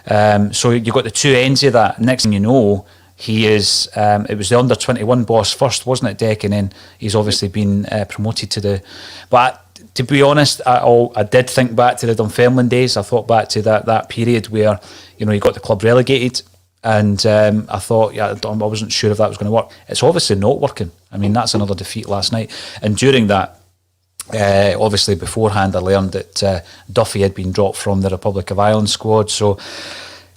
So you got the two ends of that. Next thing you know, he is. It was the under-21 boss first, wasn't it, Deck? And then he's obviously been promoted to the. But to be honest, I did think back to the Dunfermline days. I thought back to that period where he got the club relegated, and I thought, I wasn't sure if that was going to work. It's obviously not working. I mean, that's another defeat last night. And during that, obviously beforehand, I learned that Duffy had been dropped from the Republic of Ireland squad. So,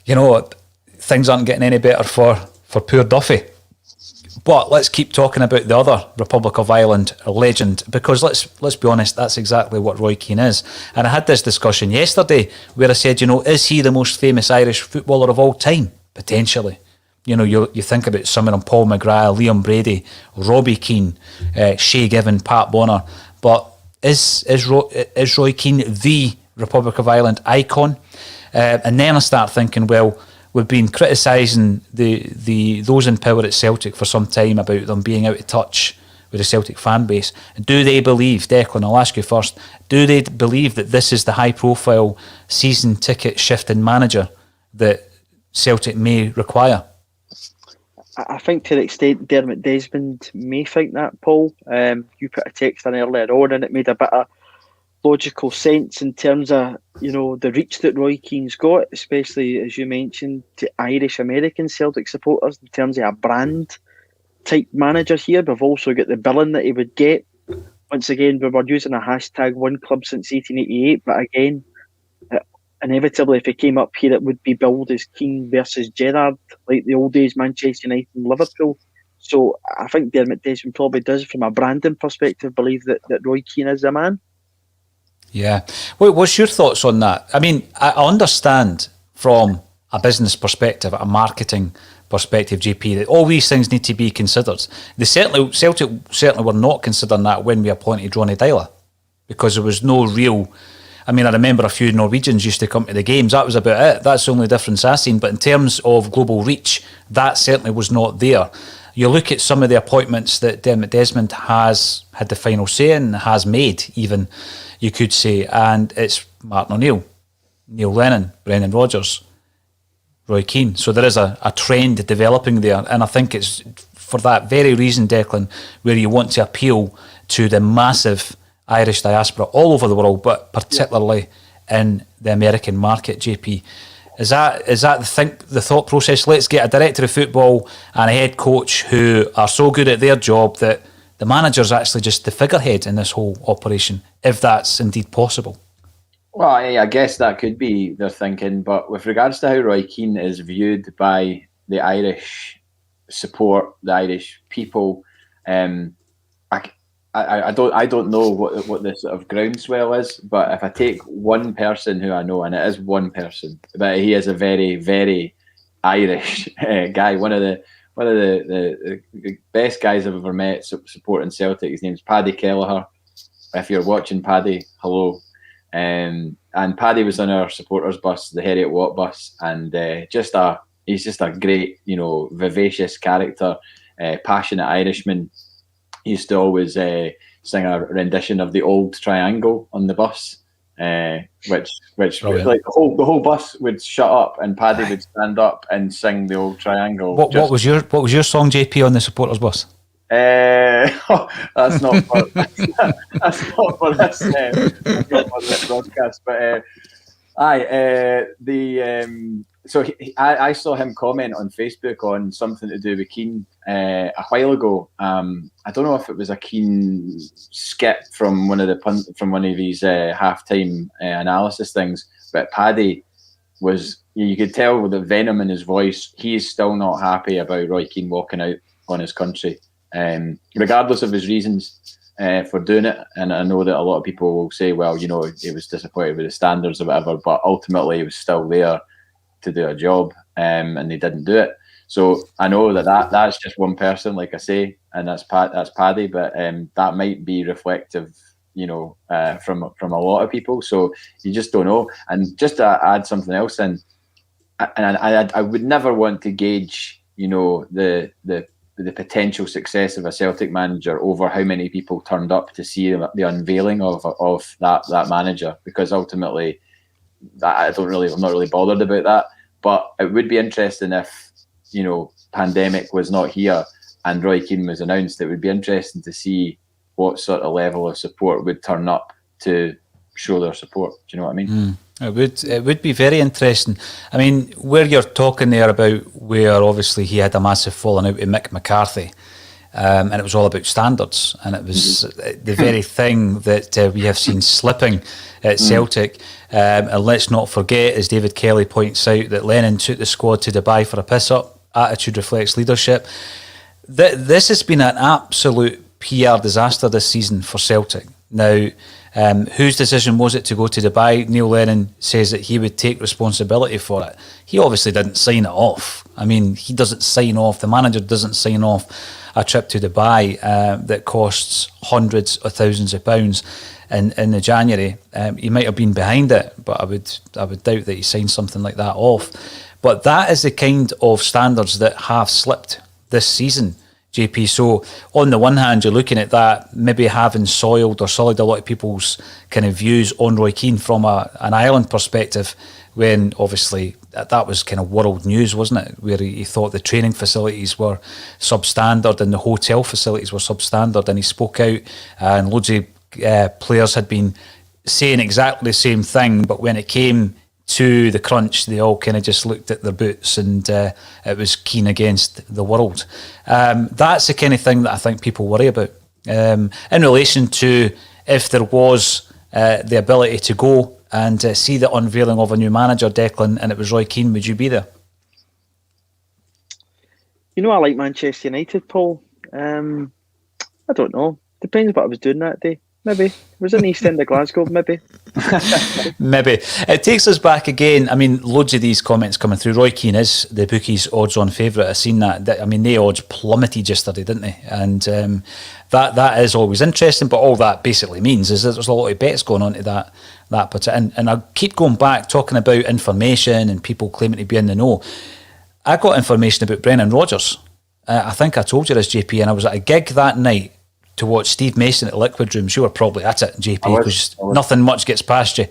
things aren't getting any better for poor Duffy. But let's keep talking about the other Republic of Ireland legend, because let's be honest, that's exactly what Roy Keane is. And I had this discussion yesterday where I said, is he the most famous Irish footballer of all time? Potentially. You think about some of them: Paul McGrath, Liam Brady, Robbie Keane, Shay Given, Pat Bonner. But is Roy Keane the Republic of Ireland icon? And then I start thinking, well, we've been criticising those in power at Celtic for some time about them being out of touch with the Celtic fan base. Do they believe, Declan, I'll ask you first, do they believe that this is the high-profile season ticket shifting manager that Celtic may require? I think to the extent Dermot Desmond may think that, Paul. You put a text in earlier on and it made a bit of logical sense in terms of, the reach that Roy Keane's got, especially, as you mentioned, to Irish American Celtic supporters in terms of a brand type manager here. We've also got the billing that he would get. Once again, we were using a hashtag one club since 1888, but again, inevitably, if he came up here, it would be billed as Keane versus Gerrard, like the old days, Manchester United and Liverpool. So I think Dermot Desmond probably does, from a branding perspective, believe that Roy Keane is the man. Yeah. What's your thoughts on that? I mean, I understand from a business perspective, a marketing perspective, JP, that all these things need to be considered. Celtic certainly were not considering that when we appointed Ronnie Dyler, because there was no real. I mean, I remember a few Norwegians used to come to the games. That was about it. That's the only difference I've seen. But in terms of global reach, that certainly was not there. You look at some of the appointments that Dermot Desmond has had the final say in, has made even, you could say, and it's Martin O'Neill, Neil Lennon, Brendan Rodgers, Roy Keane. So there is a trend developing there, and I think it's for that very reason, Declan, where you want to appeal to the massive Irish diaspora all over the world, but particularly in the American market, JP. Is that the thought process? Let's get a director of football and a head coach who are so good at their job that the manager's actually just the figurehead in this whole operation, if that's indeed possible. Well, I guess that could be their thinking, but with regards to how Roy Keane is viewed by the Irish support, the Irish people, I don't know what the sort of groundswell is, but if I take one person who I know, and it is one person, but he is a very, very Irish guy, one of the best guys I've ever met supporting Celtic. His name's Paddy Kelleher. If you're watching, Paddy, hello. And Paddy was on our supporters bus, the Heriot Watt bus, and he's just a great, vivacious character, passionate Irishman. He used to always sing a rendition of the Old Triangle on the bus, which was like the whole bus would shut up and Paddy would stand up and sing the Old Triangle. What was your song, JP, on the supporters bus? That's not for that's not for this. That's not for this broadcast. But I saw him comment on Facebook on something to do with Keane a while ago. I don't know if it was a Keane skit from one of his halftime analysis things, but Paddy was. You could tell with the venom in his voice. He is still not happy about Roy Keane walking out on his country. Regardless of his reasons for doing it, and I know that a lot of people will say, well, he was disappointed with the standards or whatever, but ultimately he was still there to do a job, and they didn't do it. So I know that's just one person, like I say, and that's Paddy, but that might be reflective, from a lot of people. So you just don't know. And just to add something else in, and I would never want to gauge, the potential success of a Celtic manager over how many people turned up to see the unveiling of that manager, because ultimately I'm not really bothered about that. But it would be interesting if, pandemic was not here and Roy Keane was announced. It would be interesting to see what sort of level of support would turn up to show their support. Do you know what I mean? It would be very interesting. I mean, where you're talking there about where obviously he had a massive falling out with Mick McCarthy, and it was all about standards, and it was the very thing that we have seen slipping at Celtic. And let's not forget, as David Kelly points out, that Lennon took the squad to Dubai for a piss-up. Attitude reflects leadership. This has been an absolute PR disaster this season for Celtic. Now, whose decision was it to go to Dubai? Neil Lennon says that he would take responsibility for it. He obviously didn't sign it off. I mean, he doesn't sign off. The manager doesn't sign off a trip to Dubai that costs hundreds of thousands of pounds in the January. He might have been behind it, but I would doubt that he signed something like that off. But that is the kind of standards that have slipped this season, JP. So on the one hand, you're looking at that maybe having soiled or sullied a lot of people's kind of views on Roy Keane from an Ireland perspective, when obviously that was kind of world news, wasn't it? Where he thought the training facilities were substandard and the hotel facilities were substandard, and he spoke out, and loads of players had been saying exactly the same thing, but when it came to the crunch, they all kind of just looked at their boots, and it was Keane against the world. That's the kind of thing that I think people worry about. In relation to if there was the ability to go and see the unveiling of a new manager, Declan, and it was Roy Keane, would you be there? I like Manchester United, Paul. I don't know. Depends what I was doing that day. Maybe. It was in the East End of Glasgow, maybe. Maybe. It takes us back again. I mean, loads of these comments coming through. Roy Keane is the bookies' odds-on favourite. I've seen that. I mean, the odds plummeted yesterday, didn't they? And that is always interesting, but all that basically means is that there's a lot of bets going on to that particular. And I keep going back, talking about information and people claiming to be in the know. I got information about Brendan Rodgers. I think I told you this, JP, and I was at a gig that night to watch Steve Mason at the Liquid Rooms. You were probably at it, JP, because nothing much gets past you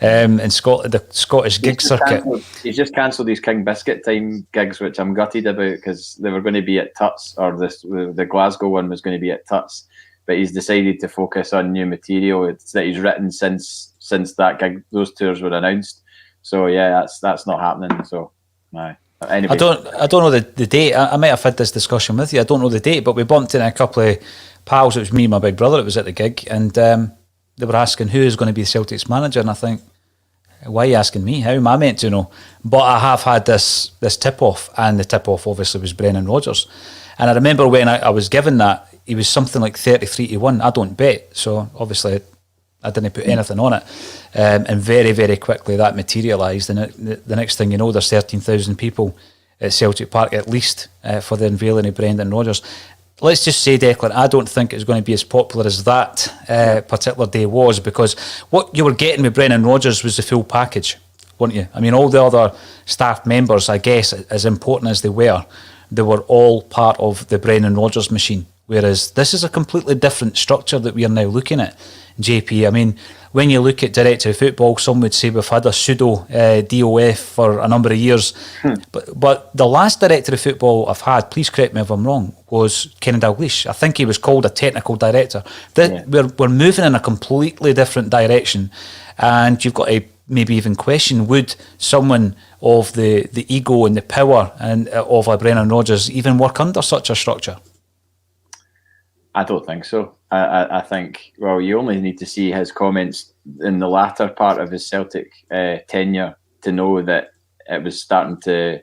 in the Scottish gig circuit. He's just cancelled these King Biscuit time gigs, which I'm gutted about, because they were going to be at Tuts, or the Glasgow one was going to be at Tuts, but he's decided to focus on new material that he's written since that gig, those tours were announced. So yeah, that's not happening. So no. Anyway. I don't know the date. I might have had this discussion with you. I don't know the date, but we bumped in a couple of pals. It was me and my big brother. It was at the gig, and they were asking who is going to be Celtic's manager, and I think, why are you asking me? How am I meant to know? But I have had this tip off, and the tip off obviously was Brendan Rodgers. And I remember when I was given that, he was something like 33-1. I don't bet, so obviously I didn't put anything on it. And very, very quickly that materialised. And the next thing you know, there's 13,000 people at Celtic Park at least for the unveiling of Brendan Rodgers. Let's just say, Declan, I don't think it's going to be as popular as that particular day was, because what you were getting with Brendan Rodgers was the full package, weren't you? I mean, all the other staff members, I guess, as important as they were all part of the Brendan Rodgers machine. Whereas this is a completely different structure that we are now looking at, JP. I mean, when you look at director of football, some would say we've had a pseudo DOF for a number of years. But the last director of football I've had, please correct me if I'm wrong, was Kenny Dalglish. I think he was called a technical director. We're moving in a completely different direction, and you've got to maybe even question, would someone of the ego and the power and of a Brendan Rodgers even work under such a structure? I don't think so. I think, well, you only need to see his comments in the latter part of his Celtic tenure to know that it was starting to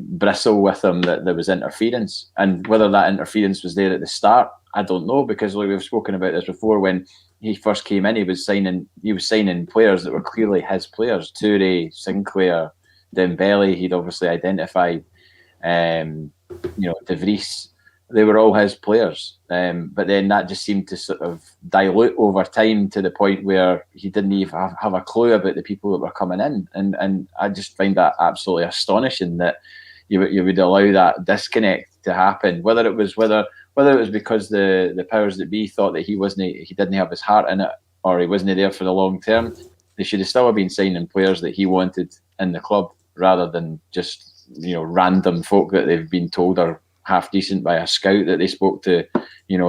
bristle with him that there was interference. And whether that interference was there at the start, I don't know, because like we've spoken about this before, when he first came in, he was signing players that were clearly his players. Toure, Sinclair, Dembele, he'd obviously identified, De Vries. They were all his players, but then that just seemed to sort of dilute over time to the point where he didn't even have a clue about the people that were coming in, and I just find that absolutely astonishing that you would allow that disconnect to happen. Whether it was because the powers that be thought that he didn't have his heart in it, or he wasn't there for the long term, they should have still been signing players that he wanted in the club rather than just random folk that they've been told are half decent by a scout that they spoke to,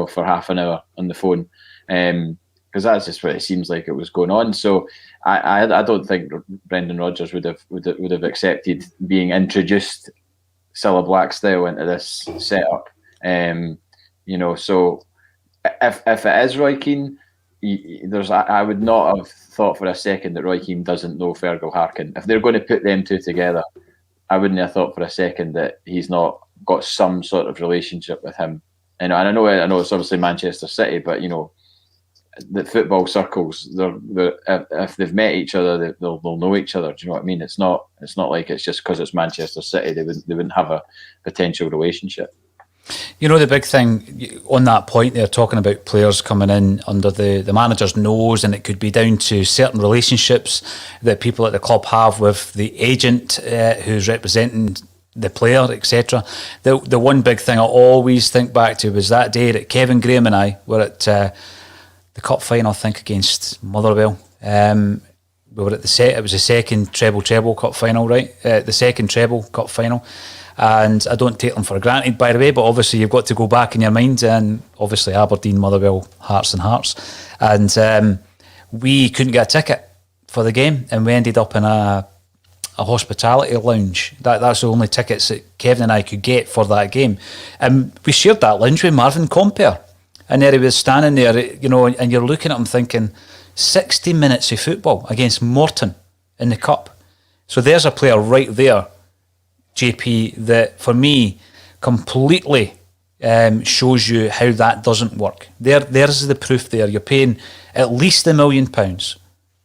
for half an hour on the phone, because that's just what it seems like it was going on. So I don't think Brendan Rodgers would have accepted being introduced Cilla Black style into this setup. So if it is Roy Keane, I would not have thought for a second that Roy Keane doesn't know Fergal Harkin. If they're going to put them two together, I wouldn't have thought for a second that he's not got some sort of relationship with him. And I know it's obviously Manchester City, but the football circles, if they've met each other, they'll know each other. Do you know what I mean? It's not like it's just because it's Manchester City they wouldn't have a potential relationship. The big thing on that point, they're talking about players coming in under the manager's nose, and it could be down to certain relationships that people at the club have with the agent who's representing the player, etc. The one big thing I always think back to was that day that Kevin Graham and I were at the cup final, I think, against Motherwell. We were at it was the second treble cup final, right? The second treble cup final. And I don't take them for granted, by the way, but obviously you've got to go back in your mind, and obviously Aberdeen, Motherwell, Hearts and Hearts. And we couldn't get a ticket for the game, and we ended up in a hospitality lounge. That's the only tickets that Kevin and I could get for that game. And we shared that lounge with Marvin Compere. And there he was standing there, and you're looking at him thinking, 60 minutes of football against Morton in the Cup. So there's a player right there, JP, that for me completely shows you how that doesn't work. There's the proof there. You're paying at least £1 million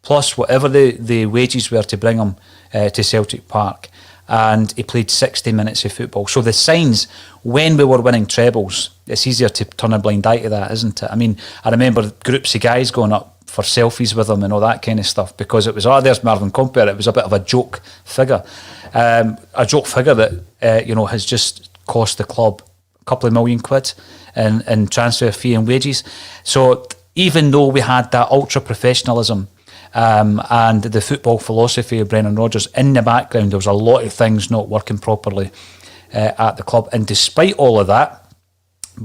plus whatever the wages were to bring him to Celtic Park, and he played 60 minutes of football. So the signs when we were winning trebles, it's easier to turn a blind eye to that, isn't it? I mean, I remember groups of guys going up for selfies with him and all that kind of stuff, because it was, there's Marvin Compere. It was a bit of a joke figure, that has just cost the club a couple of £1 million in transfer fee and wages. So even though we had that ultra professionalism and the football philosophy of Brendan Rodgers in the background, there was a lot of things not working properly at the club, and despite all of that,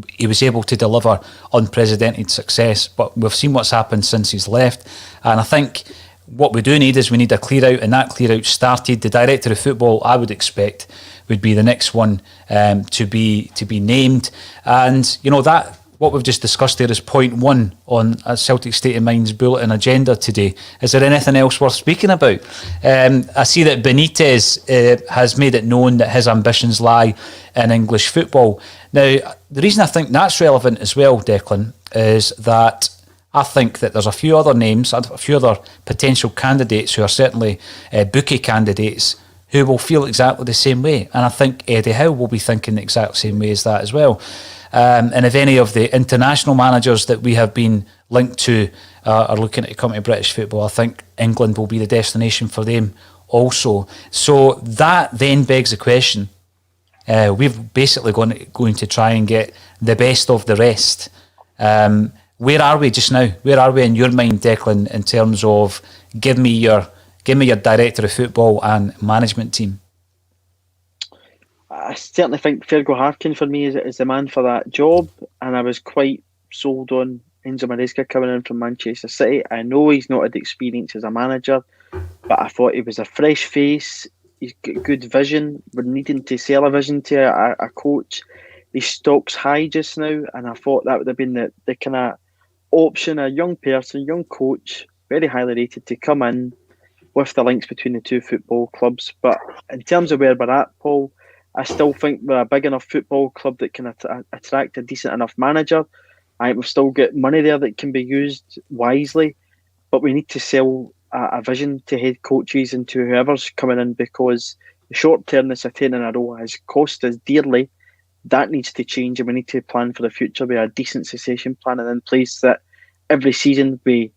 he was able to deliver unprecedented success. But we've seen what's happened since he's left, and I think what we do need is we need a clear out, and that clear out started. The director of football, I would expect, would be the next one to be named, and that what we've just discussed there is point one on a Celtic State of Mind's bulletin agenda today. Is there anything else worth speaking about? I see that Benitez has made it known that his ambitions lie in English football. Now, the reason I think that's relevant as well, Declan, is that I think that there's a few other names, a few other potential candidates who are certainly bookie candidates who will feel exactly the same way. And I think Eddie Howe will be thinking the exact same way as that as well. And if any of the international managers that we have been linked to are looking to come to British football, I think England will be the destination for them also. So that then begs the question, we've basically going to try and get the best of the rest. Where are we just now? Where are we in your mind, Declan, in terms of give me your director of football and management team? I certainly think Fergal Harkin for me is the man for that job, and I was quite sold on Enzo Maresca coming in from Manchester City. I know he's not had experience as a manager, but I thought he was a fresh face. He's got good vision. We're needing to sell a vision to a coach. His stock's high just now, and I thought that would have been the kind of option, a young person, young coach, very highly rated, to come in with the links between the two football clubs. But in terms of where we're at, Paul, I still think we're a big enough football club that can attract a decent enough manager. I think we've still got money there that can be used wisely, but we need to sell a vision to head coaches and to whoever's coming in, because the short-termness of 10 in a row has cost us dearly. That needs to change, and we need to plan for the future with a decent succession planning in place, that every season we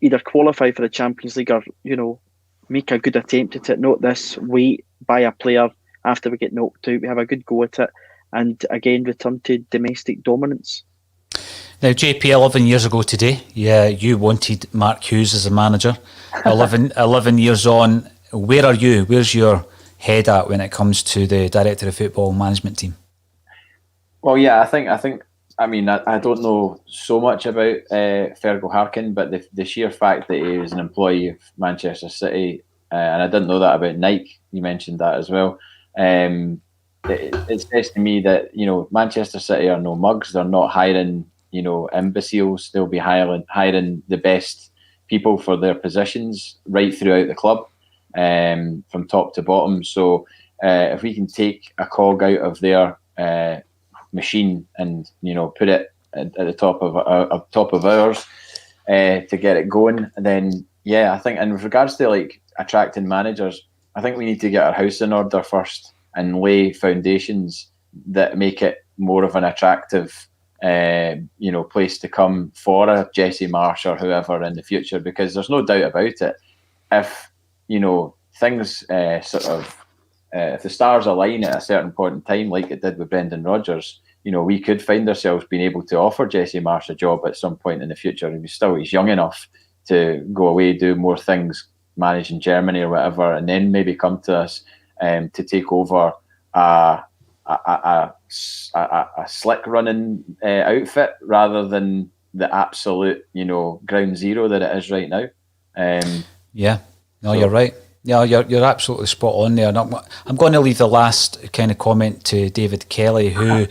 either qualify for the Champions League or, make a good attempt at it. Not this, wait, buy a player after we get knocked out. We have a good go at it, and again return to domestic dominance. Now, JP, 11 years ago today, you wanted Mark Hughes as a manager. 11 years on, where are you? Where's your head at when it comes to the director of football management team? Well, yeah, I think. I mean, I don't know so much about Fergal Harkin, but the sheer fact that he was an employee of Manchester City, and I didn't know that about Nike. You mentioned that as well. It says to me that Manchester City are no mugs. They're not hiring imbeciles. They'll be hiring the best people for their positions right throughout the club, from top to bottom. So if we can take a cog out of their machine and put it at the top of ours to get it going, then I think, and with regards to attracting managers, I think we need to get our house in order first and lay foundations that make it more of an attractive place to come for a Jesse Marsh or whoever in the future, because there's no doubt about it, if things if the stars align at a certain point in time, like it did with Brendan Rodgers, we could find ourselves being able to offer Jesse Marsh a job at some point in the future, and he's young enough to go away, do more things, manage in Germany or whatever, and then maybe come to us to take over a slick running outfit rather than the absolute ground zero that it is right now. You're right. Yeah, you're absolutely spot on there. And I'm going to leave the last kind of comment to David Kelly, who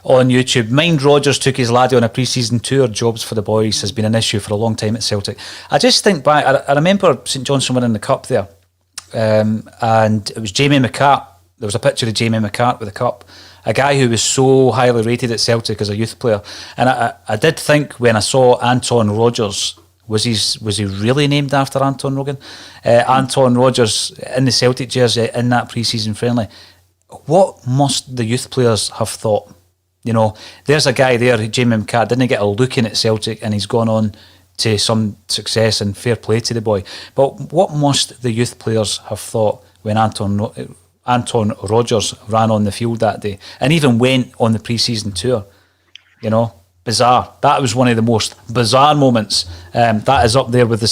on YouTube, mind Rodgers took his laddie on a pre-season tour. Jobs for the boys has been an issue for a long time at Celtic. I just think back, I remember St Johnstone winning the cup there, and it was Jamie McCart. There was a picture of Jamie McCart with the cup, a guy who was so highly rated at Celtic as a youth player. And I did think when I saw Anton Rodgers, was he really named after Anton Rogan? Anton Rodgers in the Celtic jersey in that pre-season friendly. What must the youth players have thought? There's a guy there, Jamie McCart, didn't get a look in at Celtic, and he's gone on to some success, and fair play to the boy. But what must the youth players have thought when Anton Rodgers ran on the field that day, and even went on the pre-season tour? Bizarre. That was one of the most bizarre moments. That is up there with the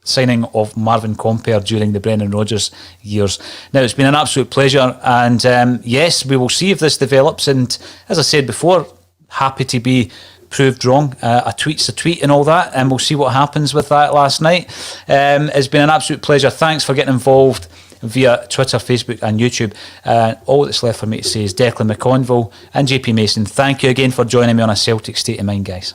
signing of Marvin Compere during the Brendan Rodgers years. Now, it's been an absolute pleasure, and yes, we will see if this develops. And as I said before, happy to be proved wrong. A tweet's a tweet and all that, and we'll see what happens with that last night. It's been an absolute pleasure. Thanks for getting involved via Twitter, Facebook and YouTube. All that's left for me to say is Declan McConville and JP Mason, thank you again for joining me on A Celtic State of Mind, guys.